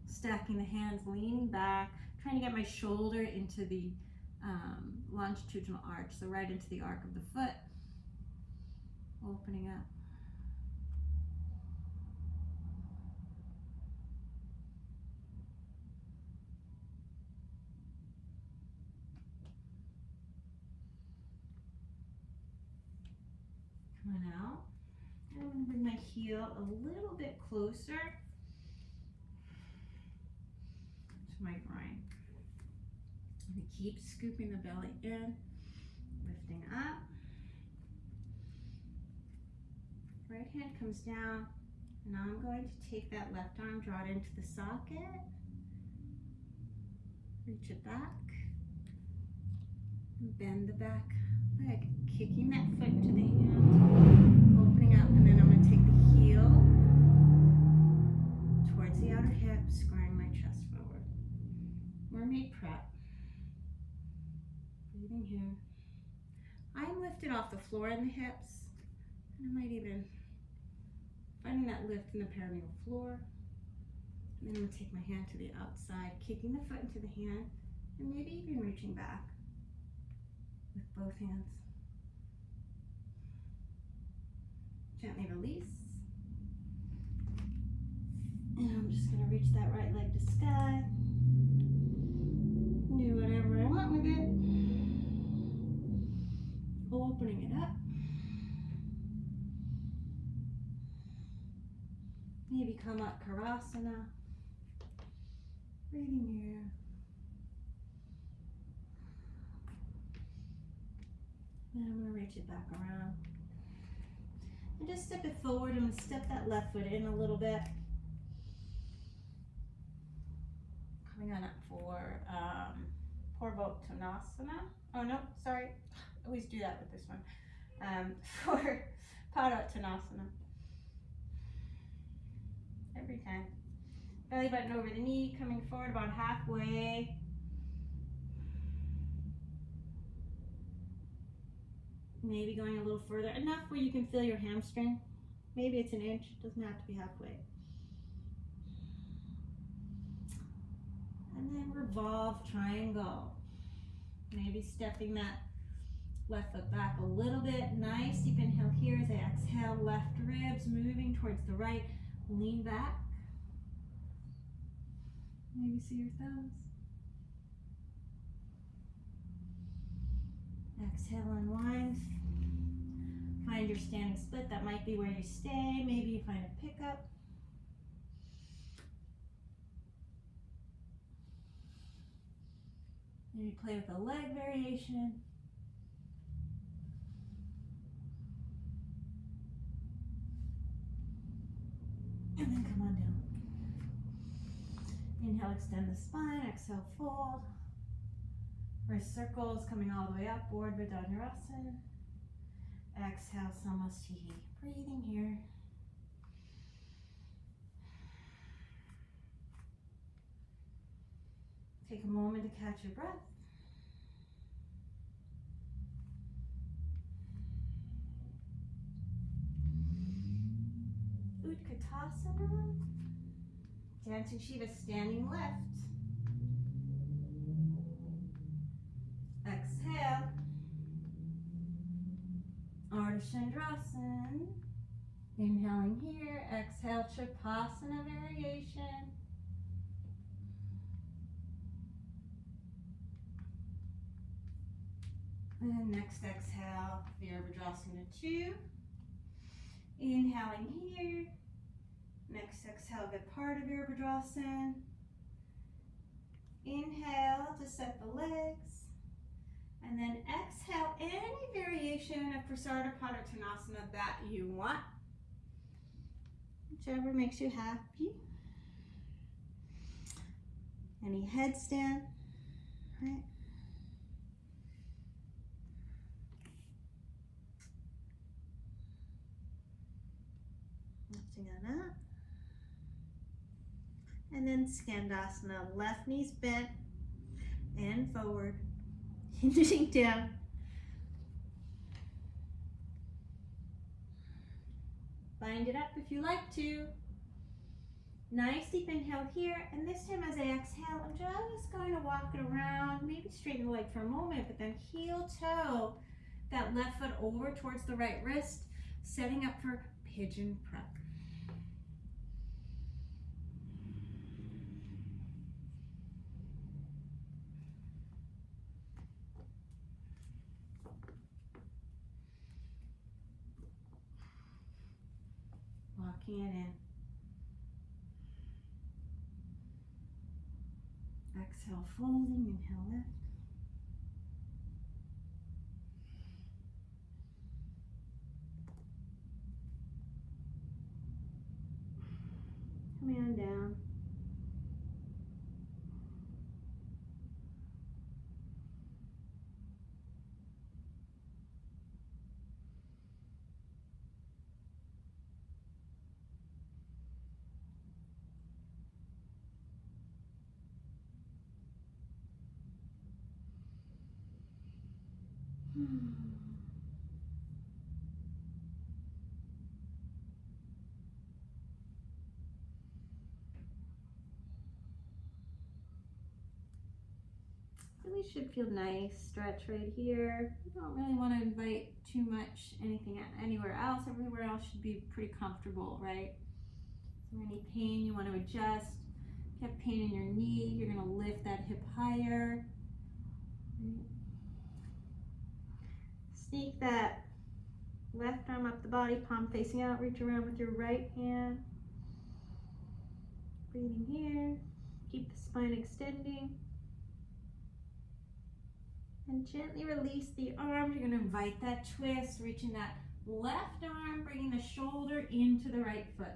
Stacking the hands, leaning back, trying to get my shoulder into the longitudinal arch, so right into the arc of the foot. Opening up. Come on out. And I'm going to bring my heel a little bit closer to my groin. I'm going to keep scooping the belly in, lifting up. Right hand comes down, and now I'm going to take that left arm, draw it into the socket, reach it back, and bend the back leg, kicking that foot into the hand, opening up, and then I'm going to take the heel towards the outer hip, squaring my chest forward. Mermaid prep. Breathing here. I'm lifted off the floor in the hips, and I might even finding that lift in the perineal floor. And then I'm going to take my hand to the outside, kicking the foot into the hand, and maybe even reaching back with both hands. Gently release. And I'm just going to reach that right leg to sky. Do whatever I want with it. Opening it up. Maybe come up Karasana. Breathing here. And I'm going to reach it back around. And just step it forward. I'm going to step that left foot in a little bit. Coming on up for Purvottanasana. Oh no, sorry. I always do that with this one. For Padottanasana. Every time. Belly button over the knee, coming forward about halfway. Maybe going a little further, enough where you can feel your hamstring. Maybe it's an inch, doesn't have to be halfway. And then revolve, triangle. Maybe stepping that left foot back a little bit. Nice deep inhale here as I exhale, left ribs moving towards the right. Lean back. Maybe see your thumbs. Exhale, unwind. Find your standing split. That might be where you stay. Maybe you find a pickup. Maybe play with a leg variation. And then come on down. Inhale, extend the spine. Exhale, fold. Wrist circles coming all the way up. Urdhva Dhanurasana. Exhale, Samastiti. Breathing here. Take a moment to catch your breath. Utkatasana. Dancing Shiva, standing left. Exhale. Ardha Chandrasana. Inhaling here. Exhale, Trikonasana variation. And next exhale, Virabhadrasana 2. Inhaling here. Next exhale, Viparita Virabhadrasana. Inhale to set the legs. And then exhale, any variation of Prasarita Padottanasana that you want. Whichever makes you happy. Any headstand, right? Lifting on up. And then Skandasana, left knee's bent and forward, hinging down. Bind it up if you like to. Nice deep inhale here, and this time as I exhale, I'm just going to walk it around, maybe straighten the leg for a moment, but then heel toe that left foot over towards the right wrist, setting up for pigeon prep. Walking it in. Exhale, folding, inhale, lift. Coming on down. Really should feel nice. Stretch right here. You don't really want to invite too much anywhere else. Everywhere else should be pretty comfortable, right? So any pain you want to adjust. If you have pain in your knee, you're going to lift that hip higher. Sneak that left arm up the body, palm facing out. Reach around with your right hand. Breathing here. Keep the spine extending. And gently release the arms. You're going to invite that twist, reaching that left arm, bringing the shoulder into the right foot.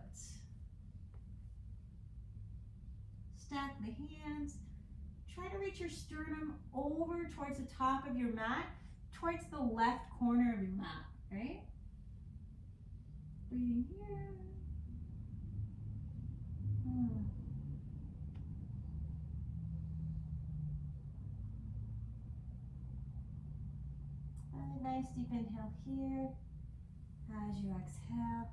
Stack the hands. Try to reach your sternum over towards the top of your mat, towards the left corner of your mat, right? Breathing here. A nice deep inhale here. As you exhale,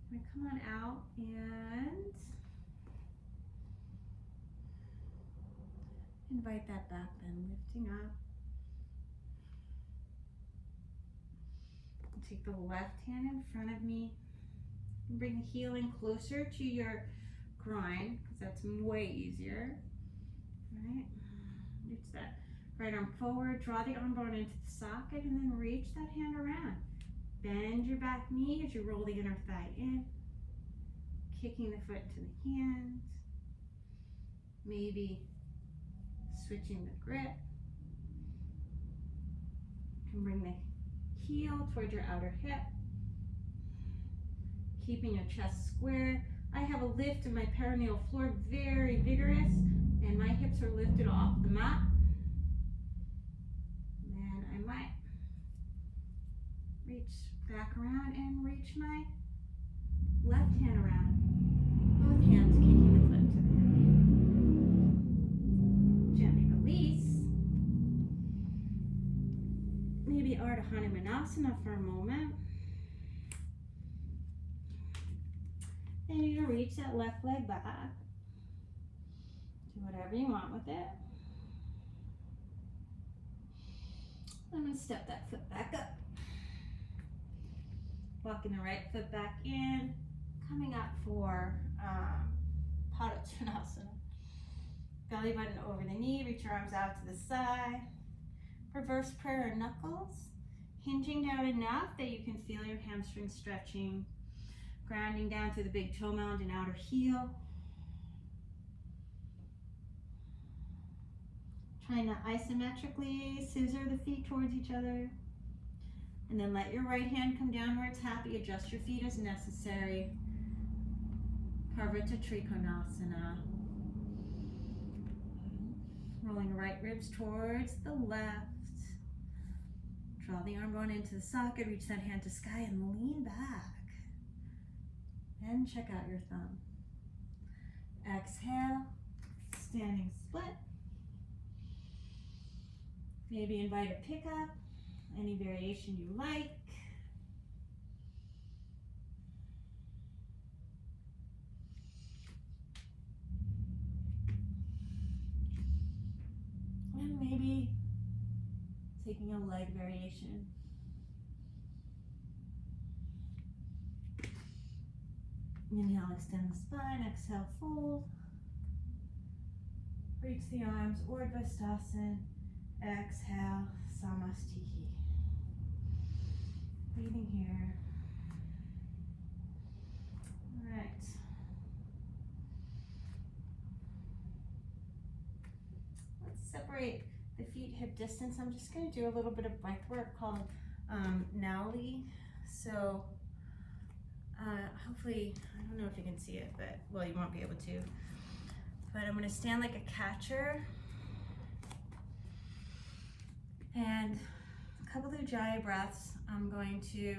I'm going to come on out and invite that back bend, lifting up. Take the left hand in front of me. Bring the heel in closer to your groin, because that's way easier. Right? Reach that right arm forward, draw the arm bone into the socket, and then reach that hand around. Bend your back knee as you roll the inner thigh in, kicking the foot to the hands. Maybe switching the grip. You can bring the heel towards your outer hip, keeping your chest square. I have a lift in my perineal floor, very vigorous, and my hips are lifted off the mat. Then I might reach back around and reach my left hand around. Both hands kicking the foot to the hand. Gently release. Maybe Ardha Hanumanasana for a moment. And you're gonna reach that left leg back. Do whatever you want with it. I'm gonna step that foot back up. Walking the right foot back in. Coming up for Padottanasana. Belly button over the knee, reach your arms out to the side. Reverse prayer knuckles. Hinging down enough that you can feel your hamstrings stretching. Grounding down through the big toe mound and outer heel. Trying to isometrically scissor the feet towards each other. And then let your right hand come down where it's happy. Adjust your feet as necessary. Parvata Trikonasana. Rolling the right ribs towards the left. Draw the arm bone into the socket. Reach that hand to sky and lean back. And check out your thumb. Exhale. Standing split. Maybe invite a pickup. Any variation you like. And maybe taking a leg variation. Inhale, extend the spine. Exhale, fold. Reach the arms, Urdhva. Exhale, Samastihi. Breathing here. All right. Let's separate the feet hip distance. I'm just going to do a little bit of breath work called nauli. So hopefully, I don't know if you can see it, but well, you won't be able to. But I'm going to stand like a catcher. And a couple of Ujjayi breaths. I'm going to,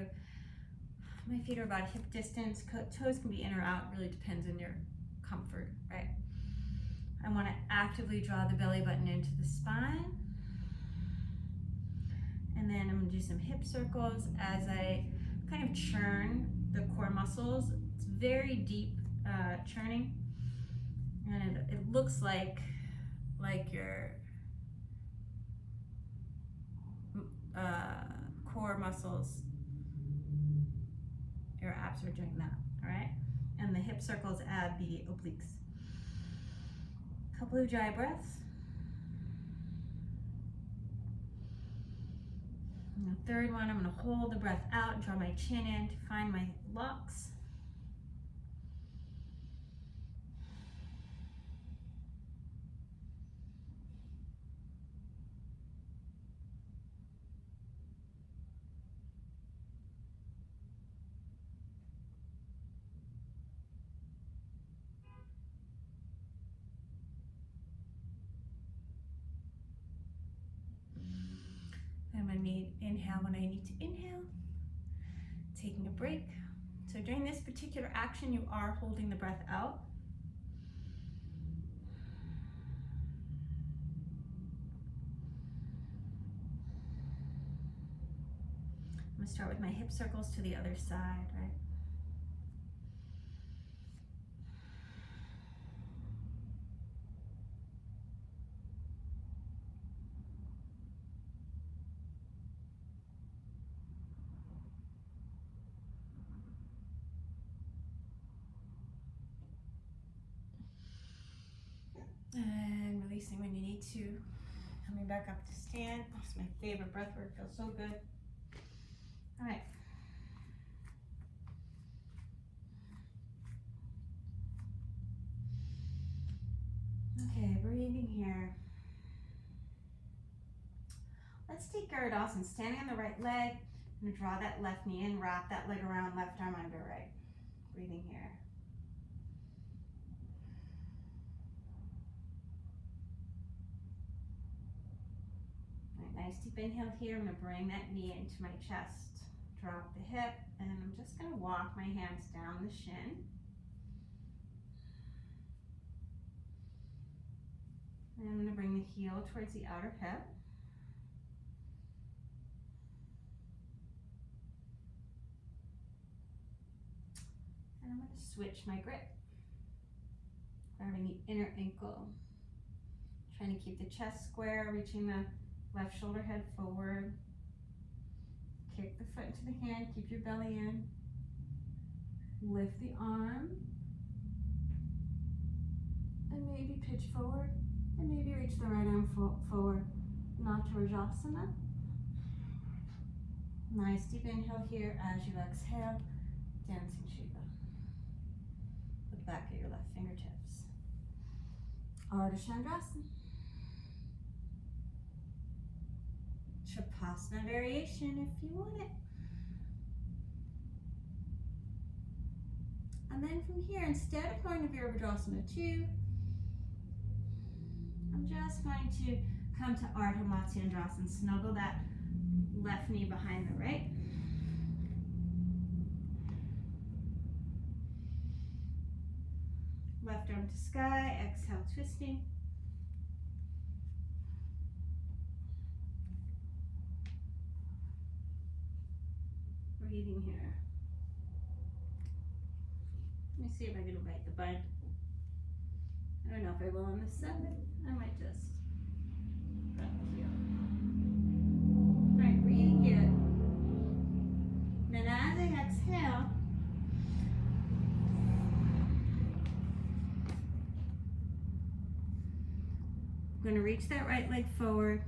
my feet are about hip distance. Toes can be in or out, really depends on your comfort, right? I want to actively draw the belly button into the spine. And then I'm going to do some hip circles as I kind of churn the core muscles. It's very deep churning. And it looks like your core muscles, your abs are doing that, all right? And the hip circles add the obliques. Couple of dry breaths. And the third one, I'm going to hold the breath out, draw my chin in to find my locks. exhale when I need to inhale, taking a break. So during this particular action, you are holding the breath out. I'm going to start with my hip circles to the other side, right? And releasing when you need to. Coming back up to stand. Oh, it's my favorite breath work. Feels so good. All right. Okay, breathing here. Let's take Ustrasana, standing on the right leg. I'm going to draw that left knee in, wrap that leg around, left arm under right. Breathing here. Nice deep inhale here. I'm going to bring that knee into my chest. Drop the hip, and I'm just going to walk my hands down the shin. And I'm going to bring the heel towards the outer hip. And I'm going to switch my grip. Grabbing the inner ankle. Trying to keep the chest square, reaching the left shoulder head forward. Kick the foot into the hand, keep your belly in. Lift the arm. And maybe pitch forward. And maybe reach the right arm forward. Ustrasana. Nice deep inhale here as you exhale. Dancing Shiva. Look back at your left fingertips. Ardha. Shavasana variation if you want it. And then from here, instead of going to Virabhadrasana 2, I'm just going to come to Ardha Matsyendrasana. Snuggle that left knee behind the right. Left arm to sky, exhale, twisting. Breathing here. Let me see if I can bite the bun. I don't know if I will on this side. I might just grab the heel. Alright, breathing here. Then as I exhale, I'm going to reach that right leg forward.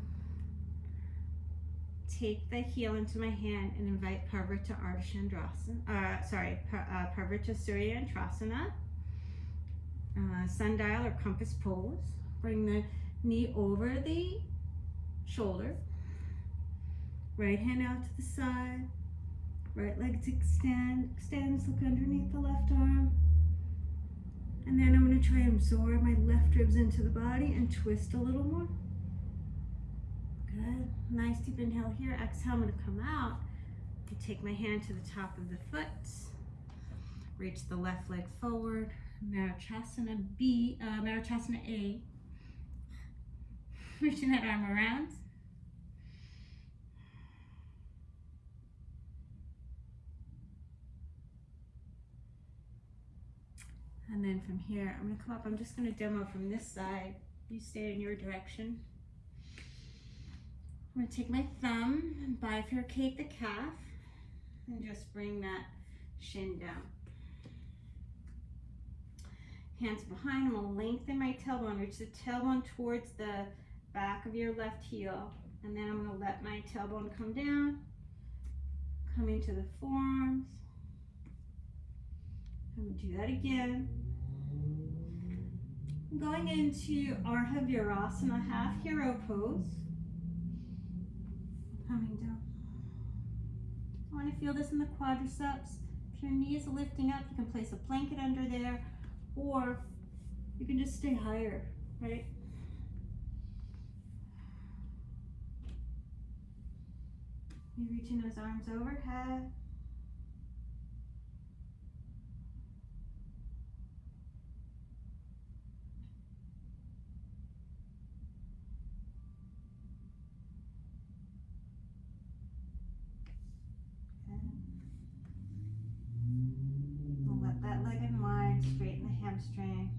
Take the heel into my hand and invite Parvrita Parvrita Surya Ustrasana. Sundial or compass pose. Bring the knee over the shoulder. Right hand out to the side. Right leg to extends, look underneath the left arm. And then I'm going to try and absorb my left ribs into the body and twist a little more. Good. Nice deep inhale here. Exhale, I'm going to come out. And take my hand to the top of the foot. Reach the left leg forward. Marachasana A. Reaching that arm around. And then from here, I'm going to come up. I'm just going to demo from this side. You stay in your direction. I'm going to take my thumb and bifurcate the calf and just bring that shin down. Hands behind. I'm going to lengthen my tailbone. Reach the tailbone towards the back of your left heel. And then I'm going to let my tailbone come down. Coming to the forearms. I'm going to do that again. I'm going into Ardha Virasana, half hero pose. Coming down. I want to feel this in the quadriceps. If your knee is lifting up, you can place a blanket under there, or you can just stay higher, right? You're reaching those arms overhead. And let that leg unwind, straighten the hamstring.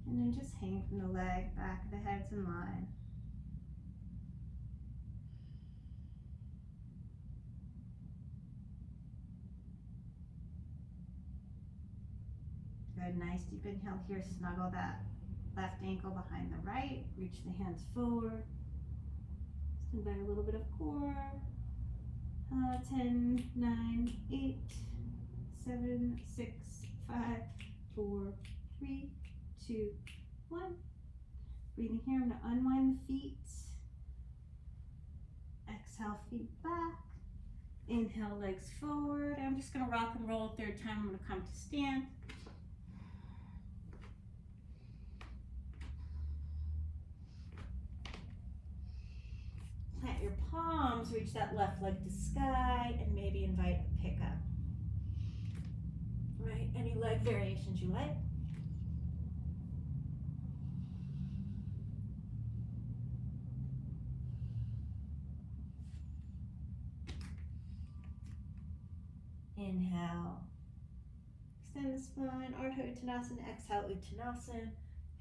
And then just hang from the leg, back of the head's in line. Good, nice deep inhale here, snuggle that left ankle behind the right, reach the hands forward. Stand by a little bit of core. 10, 9, 8, 7, 6, 5, 4, 3, 2, 1. Breathing here, I'm going to unwind the feet. Exhale, feet back. Inhale, legs forward. I'm just going to rock and roll a third time. I'm going to come to stand. Plant your palms, reach that left leg to sky, and maybe invite a pickup. Right, any leg variations you like. Inhale, extend the spine, Ardha Uttanasana. Exhale, Uttanasana.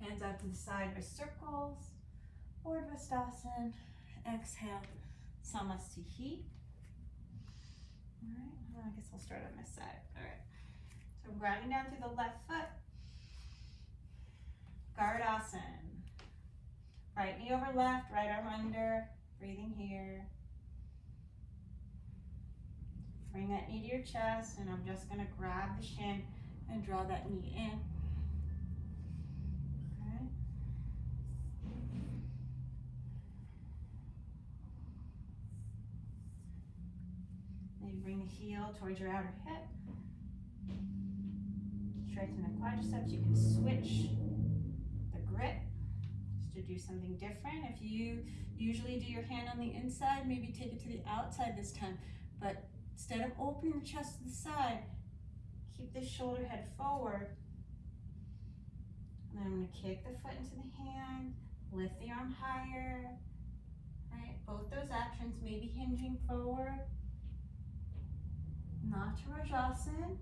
Hands out to the side or circles. Urdhva. Exhale, Samastihi. Alright, well, I guess I'll start on this side. Alright, so I'm grounding down through the left foot. Gardasana. Right knee over left, right arm under. Breathing here. Bring that knee to your chest, and I'm just going to grab the shin and draw that knee in. Okay. Maybe bring the heel towards your outer hip. Strengthen the quadriceps. You can switch the grip just to do something different. If you usually do your hand on the inside, maybe take it to the outside this time. But instead of opening the chest to the side, keep the shoulder head forward. And then I'm going to kick the foot into the hand, lift the arm higher. Right, both those actions may be hinging forward. Natarajasana.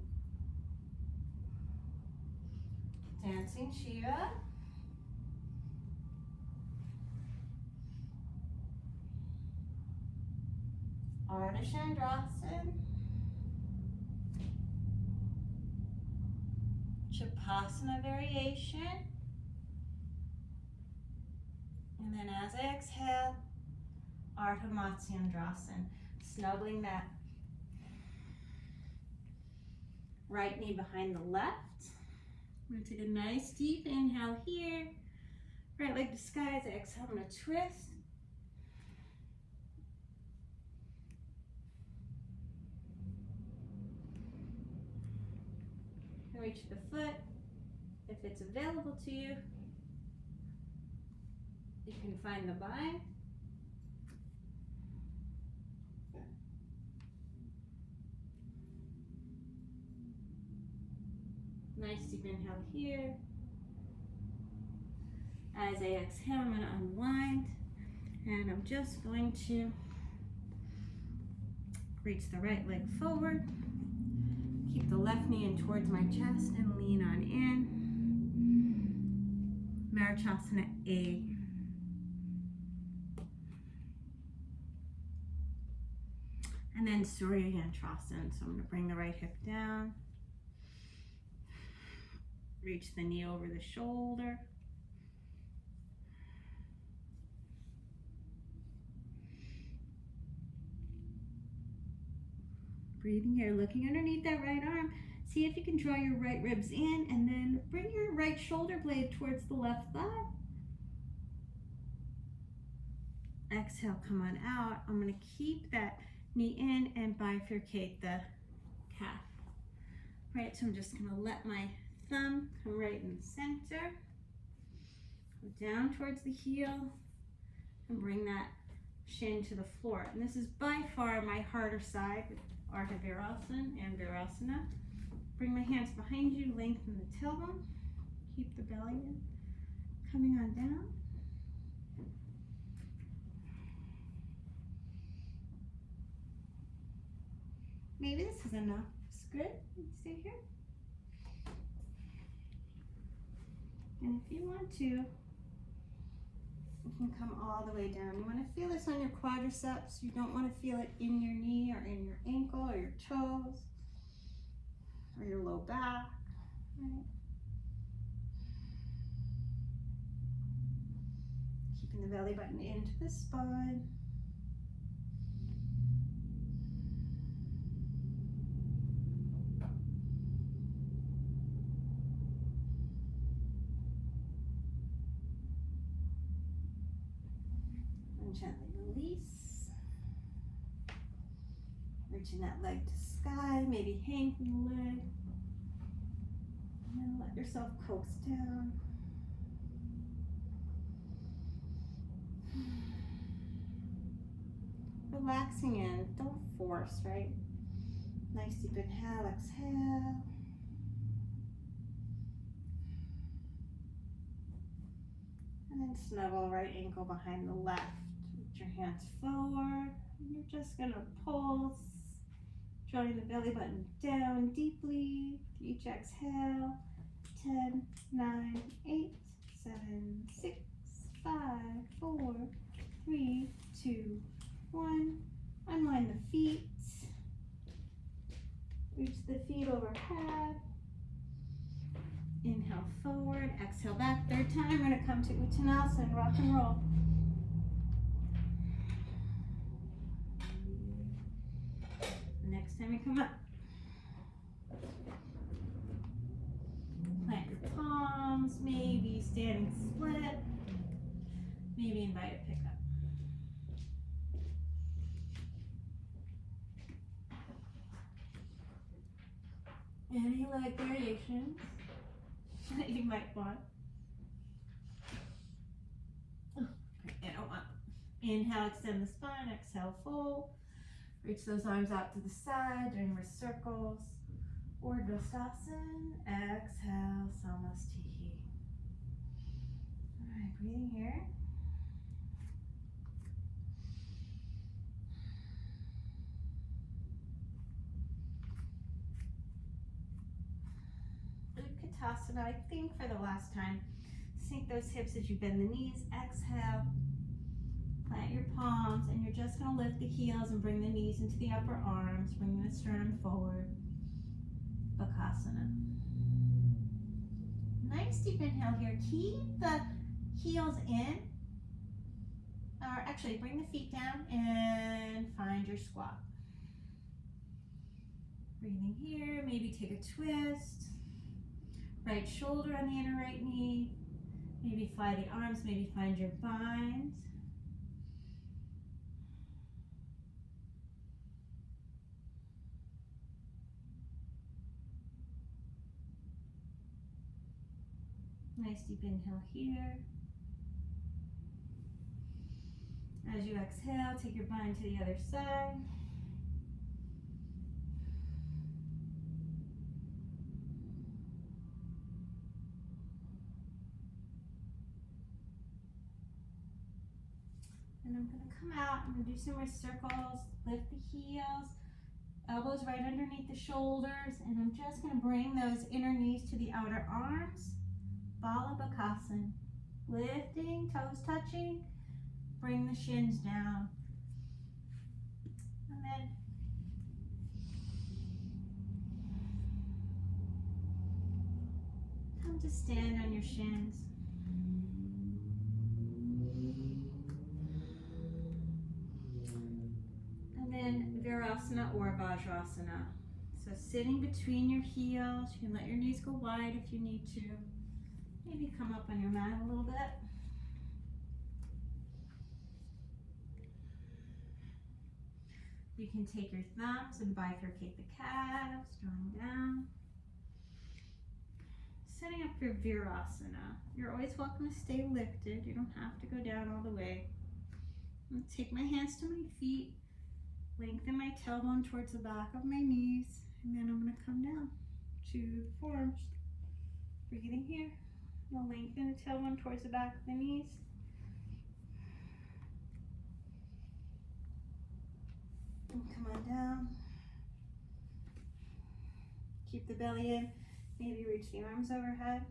Dancing Shiva. Ardha Chandrasana. Shavasana variation. And then as I exhale, Ardha Matsyendrasana. Snuggling that right knee behind the left. I'm going to take a nice deep inhale here. Right leg to sky. As I exhale, I'm going to twist. Reach the foot if it's available to you. You can find the bind. Nice deep inhale here. As I exhale, I'm going to unwind, and I'm just going to reach the right leg forward. Keep the left knee in towards my chest and lean on in. Marachasana A. And then Surya Yantrasana. So I'm going to bring the right hip down. Reach the knee over the shoulder. Breathing here, looking underneath that right arm. See if you can draw your right ribs in, and then bring your right shoulder blade towards the left thigh. Exhale, come on out. I'm going to keep that knee in and bifurcate the calf. Right, so I'm just going to let my thumb come right in the center. Go down towards the heel and bring that shin to the floor. And this is by far my harder side with Ardha Virasana and Virasana. Bring my hands behind you, lengthen the tailbone. Keep the belly in. Coming on down. Maybe this is enough. It's good. Stay here. And if you want to, you can come all the way down. You want to feel this on your quadriceps. You don't want to feel it in your knee or in your ankle or your toes or your low back. Right? Keeping the belly button into the spine. Gently release. Reaching that leg to sky, maybe hang from the leg. And then let yourself coast down. Relaxing in, don't force, right? Nice deep inhale, exhale. And then snuggle right ankle behind the left. Your hands forward, and you're just going to pulse, drawing the belly button down deeply with each exhale. 10, 9, 8, 7, 6, 5, 4, 3, 2, 1. Unwind the feet. Reach the feet overhead. Inhale forward, exhale back. Third time, we're going to come to Uttanasana, rock and roll. Next time you come up, plant your palms, maybe standing split, maybe invited pickup. Any leg variations that you might want. And on. Inhale, extend the spine, exhale, fold. Reach those arms out to the side, doing wrist circles. Ustrasana, exhale, Namaste. All right, breathing here. Utkatasana, I think for the last time. Sink those hips as you bend the knees, exhale. Plant your palms, and you're just going to lift the heels and bring the knees into the upper arms, bringing the sternum forward. Bakasana. Nice deep inhale here. Keep the heels in, or actually bring the feet down and find your squat. Breathing here, maybe take a twist. Right shoulder on the inner right knee. Maybe fly the arms, maybe find your binds. Nice deep inhale here. As you exhale, take your bind to the other side. And I'm going to come out, I'm going to do some wrist circles, lift the heels, elbows right underneath the shoulders, and I'm just going to bring those inner knees to the outer arms. Bala Bakasana. Lifting, toes touching, bring the shins down. And then come to stand on your shins. And then Virasana or Vajrasana. So sitting between your heels, you can let your knees go wide if you need to. Maybe come up on your mat a little bit. You can take your thumbs and bifurcate the calves, drawing down. Setting up for Virasana. You're always welcome to stay lifted. You don't have to go down all the way. I'm going to take my hands to my feet, lengthen my tailbone towards the back of my knees, and then I'm going to come down to the forearms. Breathing here. I'm going to lengthen the tailbone towards the back of the knees. And come on down. Keep the belly in. Maybe reach the arms overhead.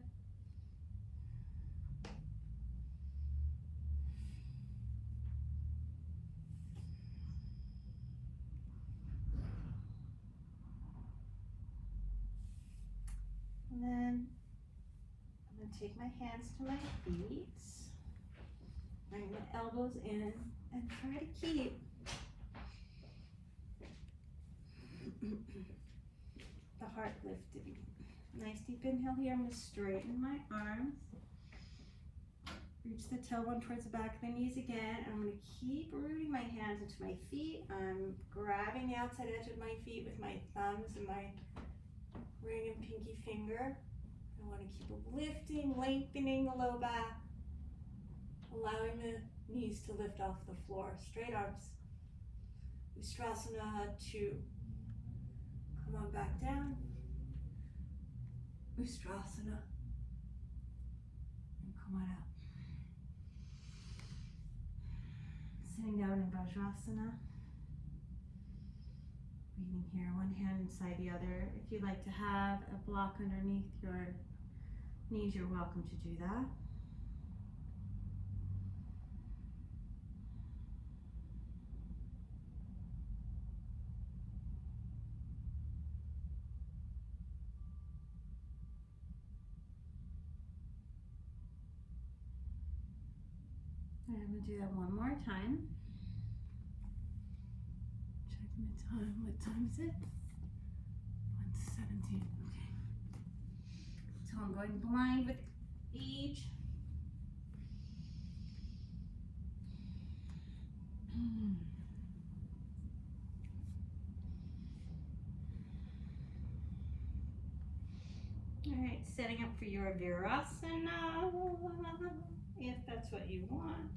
And then I'm going to take my hands to my feet, bring the elbows in, and try to keep the heart lifted. Nice deep inhale here. I'm going to straighten my arms. Reach the tailbone towards the back of the knees again. And I'm going to keep rooting my hands into my feet. I'm grabbing the outside edge of my feet with my thumbs and my ring and pinky finger. I want to keep lifting, lengthening the low back, allowing the knees to lift off the floor. Straight arms. Ustrasana 2. Come on back down. Ustrasana. And come on out. Sitting down in Vajrasana. Breathing here, one hand inside the other. If you'd like to have a block underneath your knees, you're welcome to do that. All right, I'm going to do that one more time. Checking the time. What time is it? 1:17. Okay. So I'm going blind with each. All right, setting up for your Virasana, if that's what you want.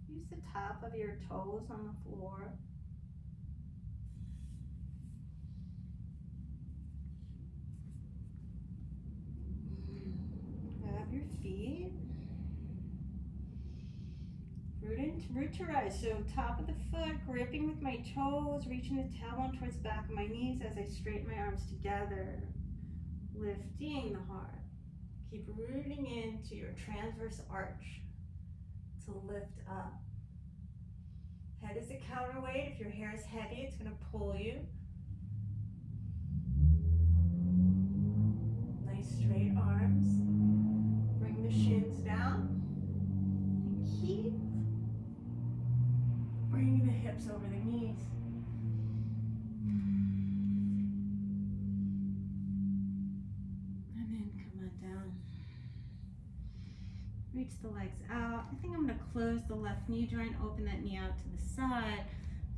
Use the top of your toes on the floor. Grab your feet. Root to rise. So top of the foot, gripping with my toes, reaching the tailbone towards the back of my knees as I straighten my arms together. Lifting the heart. Keep rooting into your transverse arch to lift up. Head is a counterweight. If your hair is heavy, it's going to pull you. Nice straight arms. Bring the shins down. And keep bringing the hips over the knees. And then come on down. Reach the legs out. I think I'm going to close the left knee joint, open that knee out to the side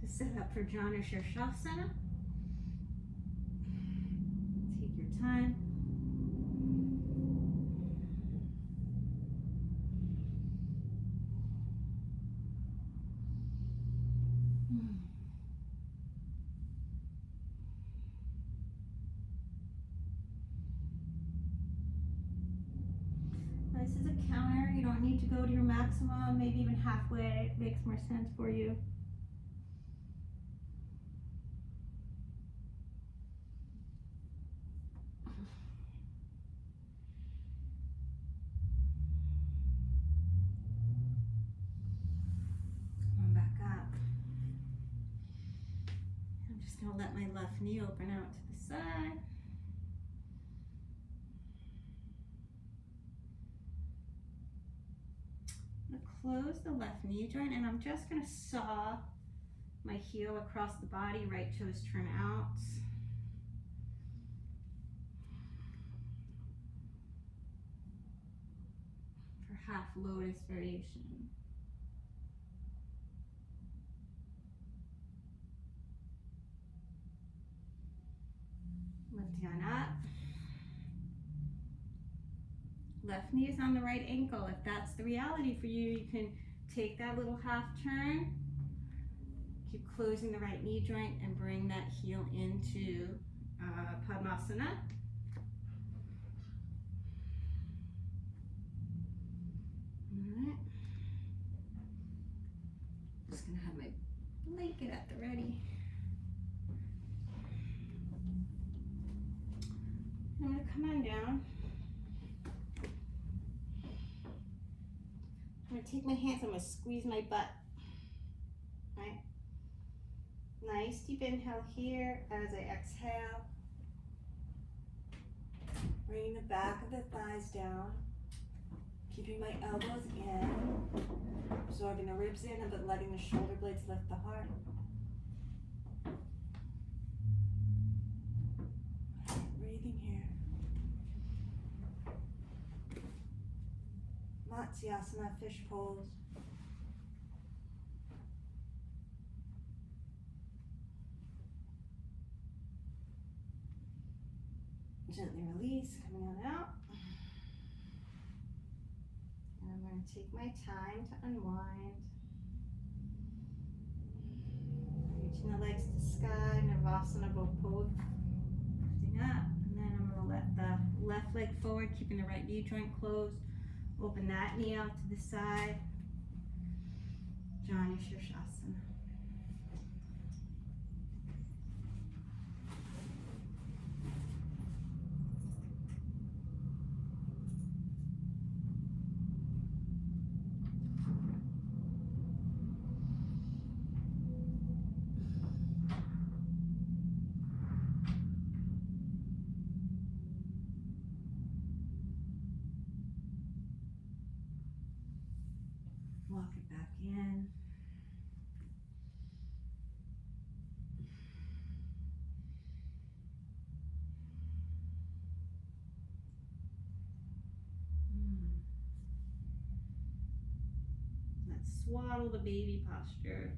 to set up for Janu Shirshasana. Take your time. This is a counter. You don't need to go to your maximum, maybe even halfway. It makes more sense for you. Come on back up. I'm just going to let my left knee open out to the side. Close the left knee joint, and I'm just going to saw my heel across the body, right toes turn out. For half lotus variation. Left knee is on the right ankle. If that's the reality for you, you can take that little half turn, keep closing the right knee joint, and bring that heel into Padmasana. Alright. Just gonna have my blanket at the ready. I'm gonna come on down. I'm gonna take my hands, I'm gonna squeeze my butt. Right? Nice deep inhale here as I exhale. Bringing the back of the thighs down. Keeping my elbows in. Absorbing the ribs in, but letting the shoulder blades lift the heart. Breathing here. Matsyasana, fish pose. Gently release, coming on out. And I'm going to take my time to unwind. Reaching the legs to sky, Navasana, both pose. Lifting up, and then I'm going to let the left leg forward, keeping the right knee joint closed. Open that knee out to the side. Janu Shirshasana. Walk it back in. Let's swaddle the baby posture.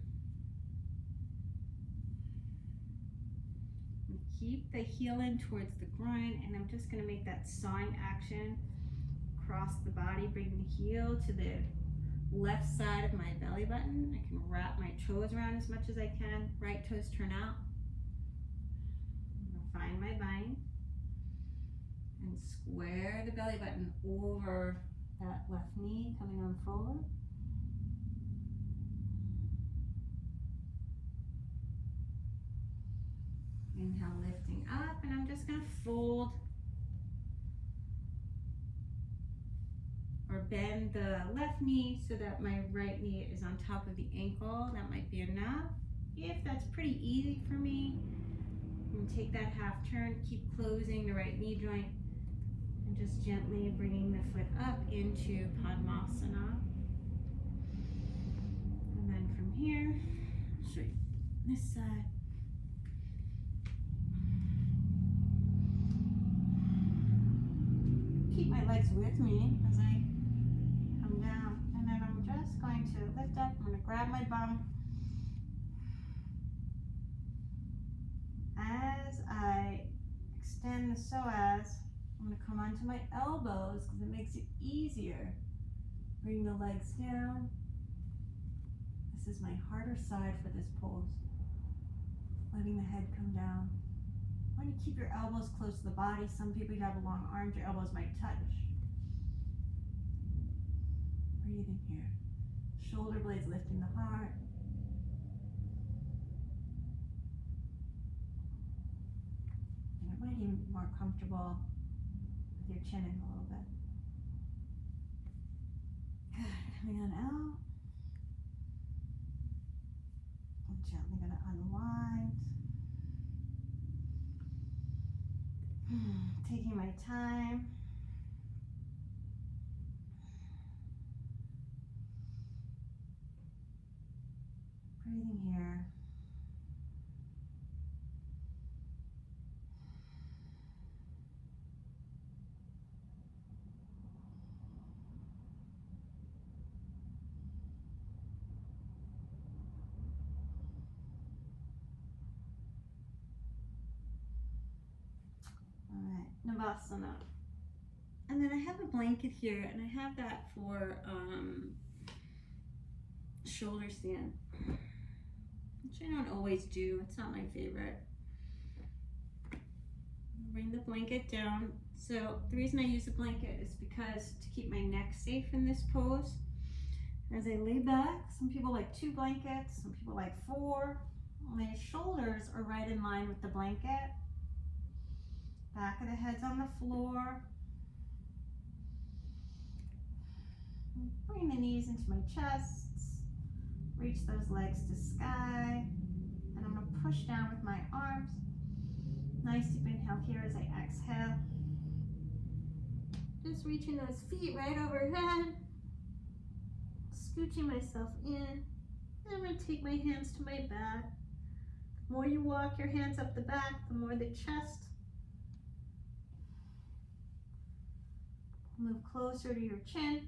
And keep the heel in towards the groin, and I'm just going to make that sawing action across the body, bring the heel to the left side of my belly button. I can wrap my toes around as much as I can. Right toes turn out. I'm gonna find my bind and square the belly button over that left knee, coming on forward. Inhale, lifting up, and I'm just gonna fold or bend the left knee so that my right knee is on top of the ankle. That might be enough. If that's pretty easy for me, I'm going to take that half turn, keep closing the right knee joint, and just gently bringing the foot up into Padmasana. And then from here, I'll show you this side. Keep my legs with me as I come down, and then I'm just going to lift up. I'm going to grab my bum. As I extend the psoas, I'm going to come onto my elbows because it makes it easier. Bring the legs down. This is my harder side for this pose. Letting the head come down. When you keep your elbows close to the body, some people, you have long arms, your elbows might touch. Breathing here. Shoulder blades lifting the heart. And it might even be more comfortable with your chin in a little bit. Good. Coming on out. I'm gently going to unwind. Taking my time. Breathing here. All right, Navasana. And then I have a blanket here, and I have that for shoulder stand, which I don't always do. It's not my favorite. Bring the blanket down. So the reason I use a blanket is because to keep my neck safe in this pose. As I lay back, some people like 2 blankets, some people like 4. My shoulders are right in line with the blanket. Back of the head's on the floor. Bring the knees into my chest. Reach those legs to sky. And I'm going to push down with my arms. Nice deep inhale here as I exhale. Just reaching those feet right overhead. Scooching myself in. And I'm going to take my hands to my back. The more you walk your hands up the back, the more the chest move closer to your chin,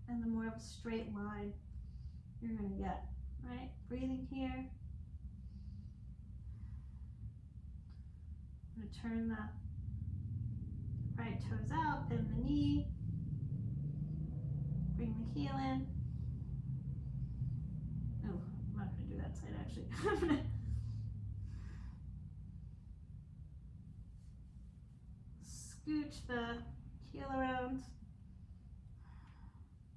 and the more of a straight line you're going to get. Right? Breathing here. I'm going to turn the right toes out, bend the knee, bring the heel in. Oh, I'm not going to do that side actually. I'm going to scooch the heel around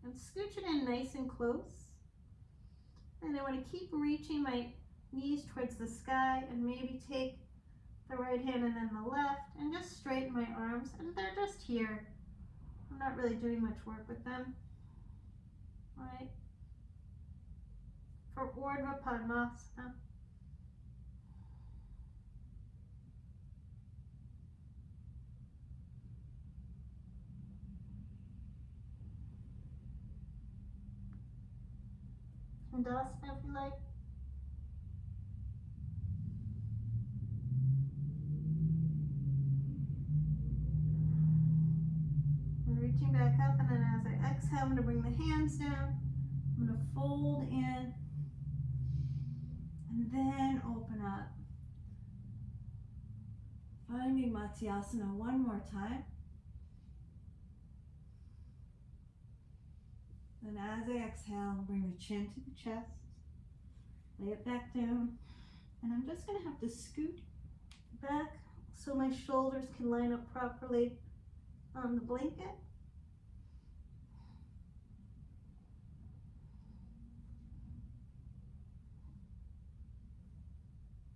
and scooch it in nice and close. And I want to keep reaching my knees towards the sky and maybe take the right hand and then the left and just straighten my arms, and they're just here. I'm not really doing much work with them. All right. For Urdhva Padmasana. Handasana if you like. And reaching back up, and then as I exhale, I'm going to bring the hands down. I'm going to fold in and then open up. Finding Matsyasana one more time. Then as I exhale, bring the chin to the chest. Lay it back down. And I'm just going to have to scoot back so my shoulders can line up properly on the blanket.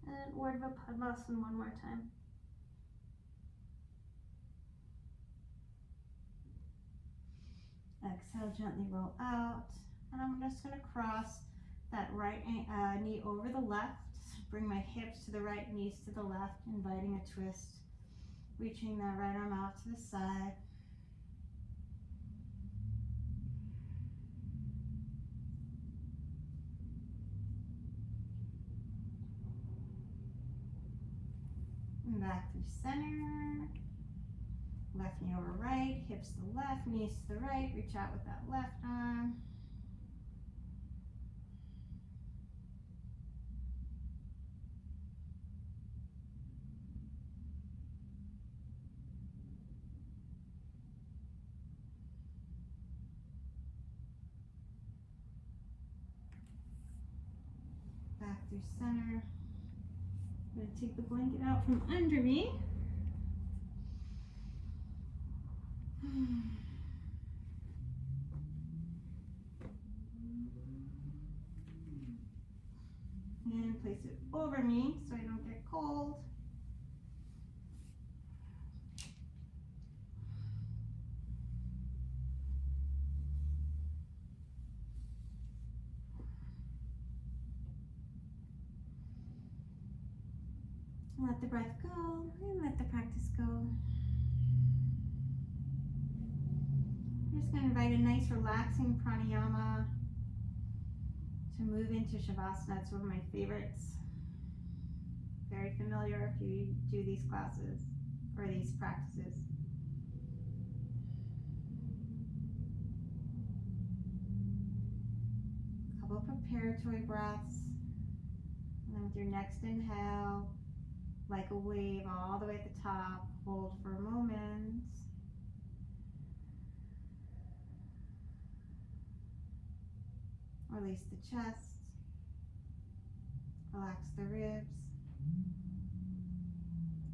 And Urdhva Padmasana one more time. Exhale, gently roll out. And I'm just going to cross that right knee over the left. Bring my hips to the right, knees to the left, inviting a twist. Reaching that right arm out to the side. And back through center. Left knee over right, hips to the left, knees to the right. Reach out with that left arm. Back through center. I'm going to take the blanket out from under me. And place it over me so I don't get cold. Let the breath go and let the practice go. I'm just going to invite a nice relaxing pranayama to move into shavasana. It's one of my favorites. Very familiar if you do these classes or these practices. A couple of preparatory breaths. And then with your next inhale, like a wave all the way at the top, hold for a moment. Release the chest. Relax the ribs.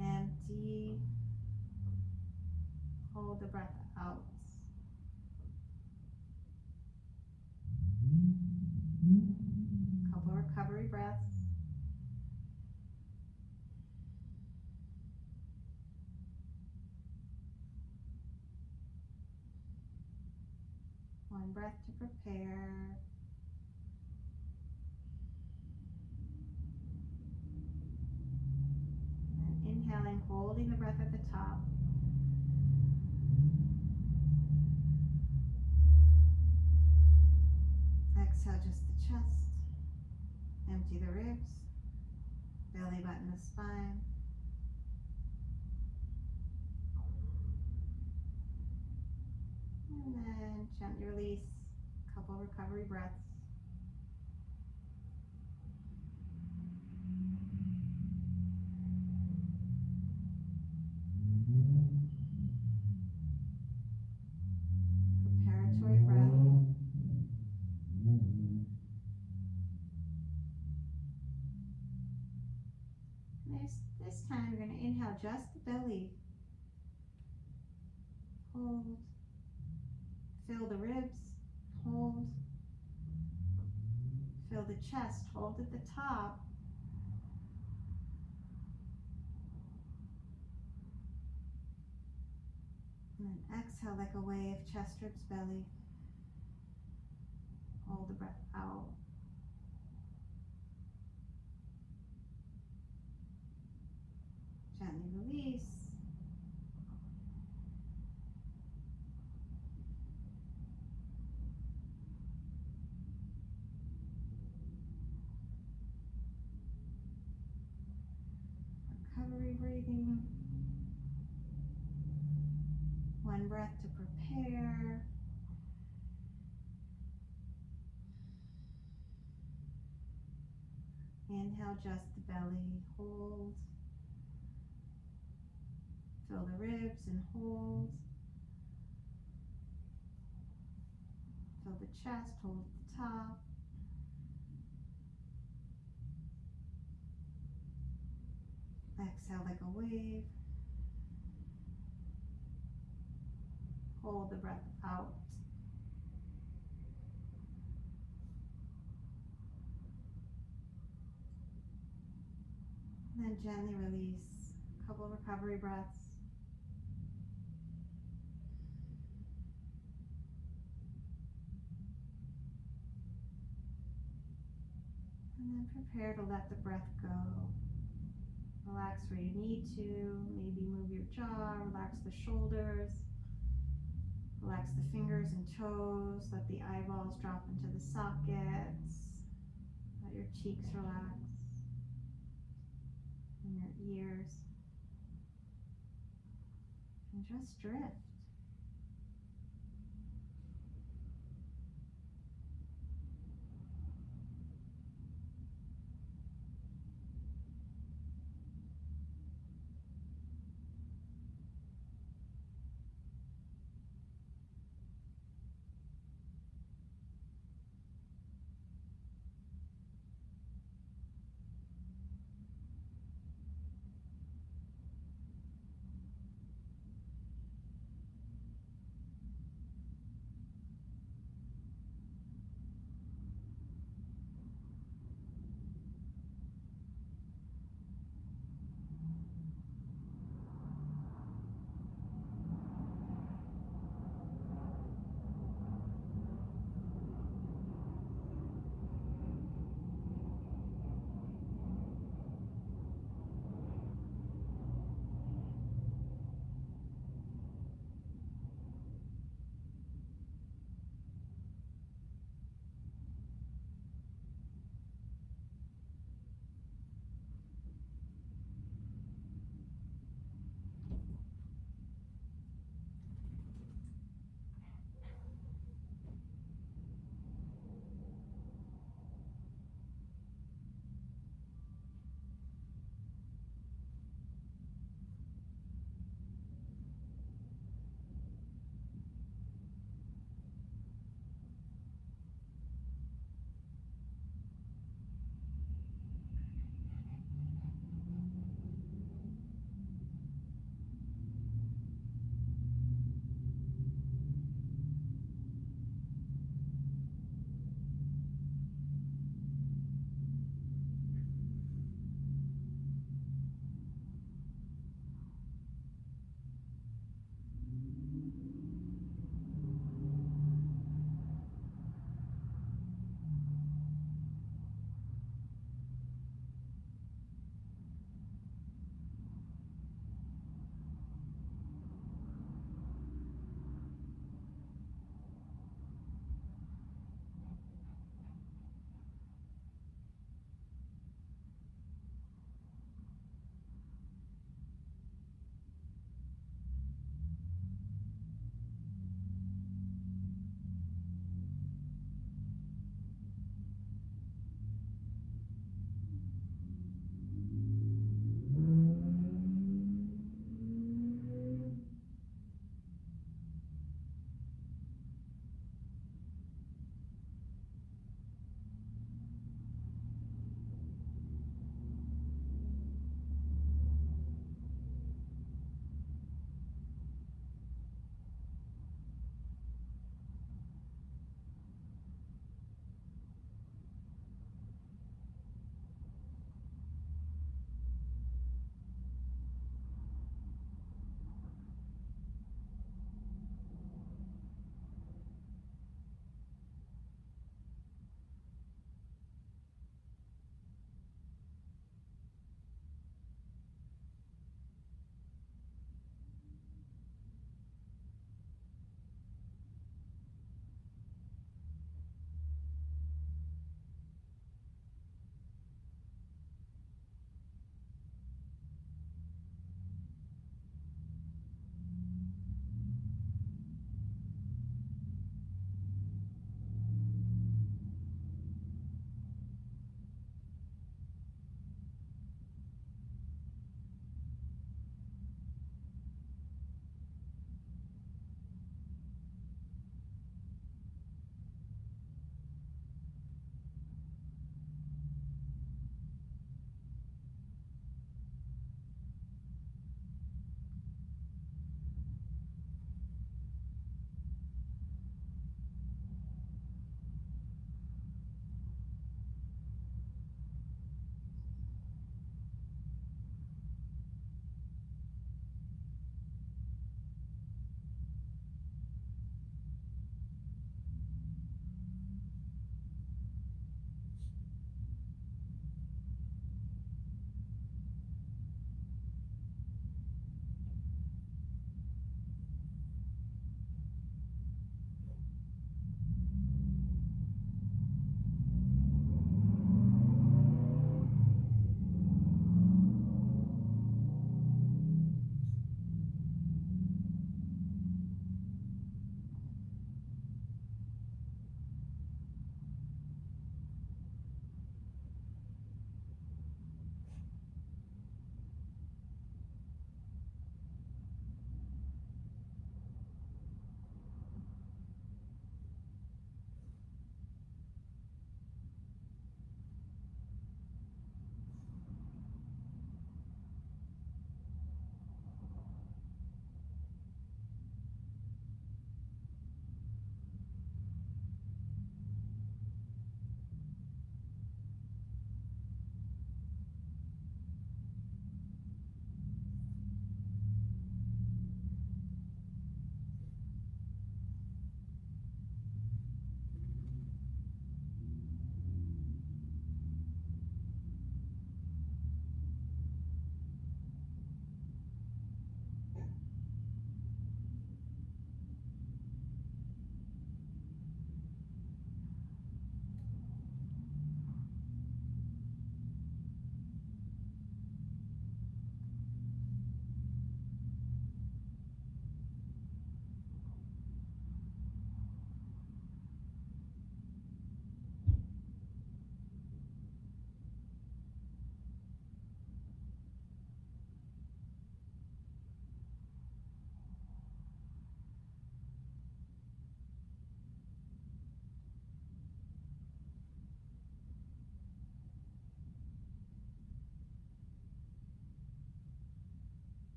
Empty. Hold the breath out. Couple recovery breaths. One breath to prepare. And inhaling, holding the breath at the top. Exhale just the chest. Empty the ribs. Belly button the spine. And then gently release. Couple recovery breaths. Preparatory breath. This time we're going to inhale just the belly. Hold. Fill the ribs. Hold. Fill the chest. Hold at the top. And then exhale like a wave. Chest, ribs, belly. Hold the breath out. Gently release. Recovery breathing. One breath to prepare. Inhale just the belly. Hold. Fill the ribs and hold. Fill the chest, hold at the top. Exhale like a wave. Hold the breath out. And then gently release. A couple recovery breaths. And then prepare to let the breath go. Relax where you need to. Maybe move your jaw, relax the shoulders. Relax the fingers and toes. Let the eyeballs drop into the sockets. Let your cheeks relax. And your ears. And just drift.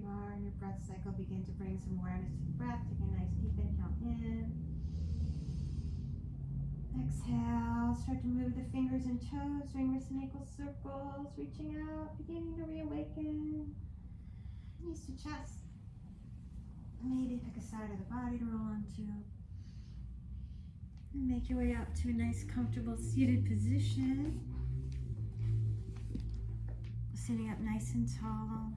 you are in your breath cycle, begin to bring some awareness to the breath. Take a nice deep inhale in. Exhale, start to move the fingers and toes, doing wrist and ankle circles, reaching out, beginning to reawaken. Knees to chest. Maybe pick a side of the body to roll onto. And make your way up to a nice, comfortable seated position. Sitting up nice and tall.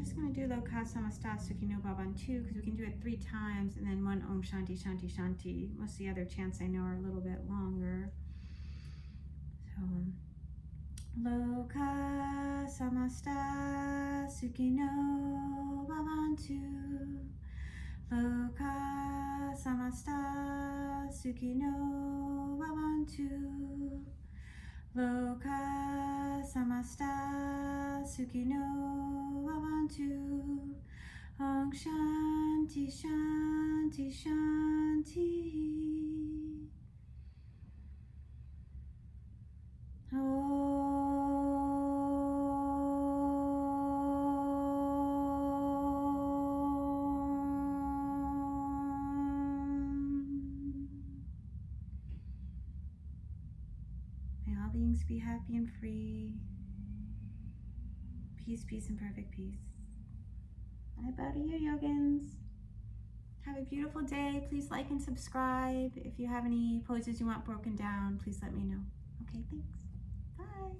I'm going to do Lokasama Sukino Bhavan 2 because we can do it 3 times and then 1 Om Shanti Shanti Shanti. Most of the other chants I know are a little bit longer. So, Lokasama Sukino Bhavan 2. Lokasama Sukino Bhavan 2. Loka samasta sukino bhavantu. Om shanti shanti shanti. Beings be happy and free. Peace, peace, and perfect peace. I bow to you, yogins. Have a beautiful day. Please like and subscribe. If you have any poses you want broken down, please let me know. Okay, thanks. Bye.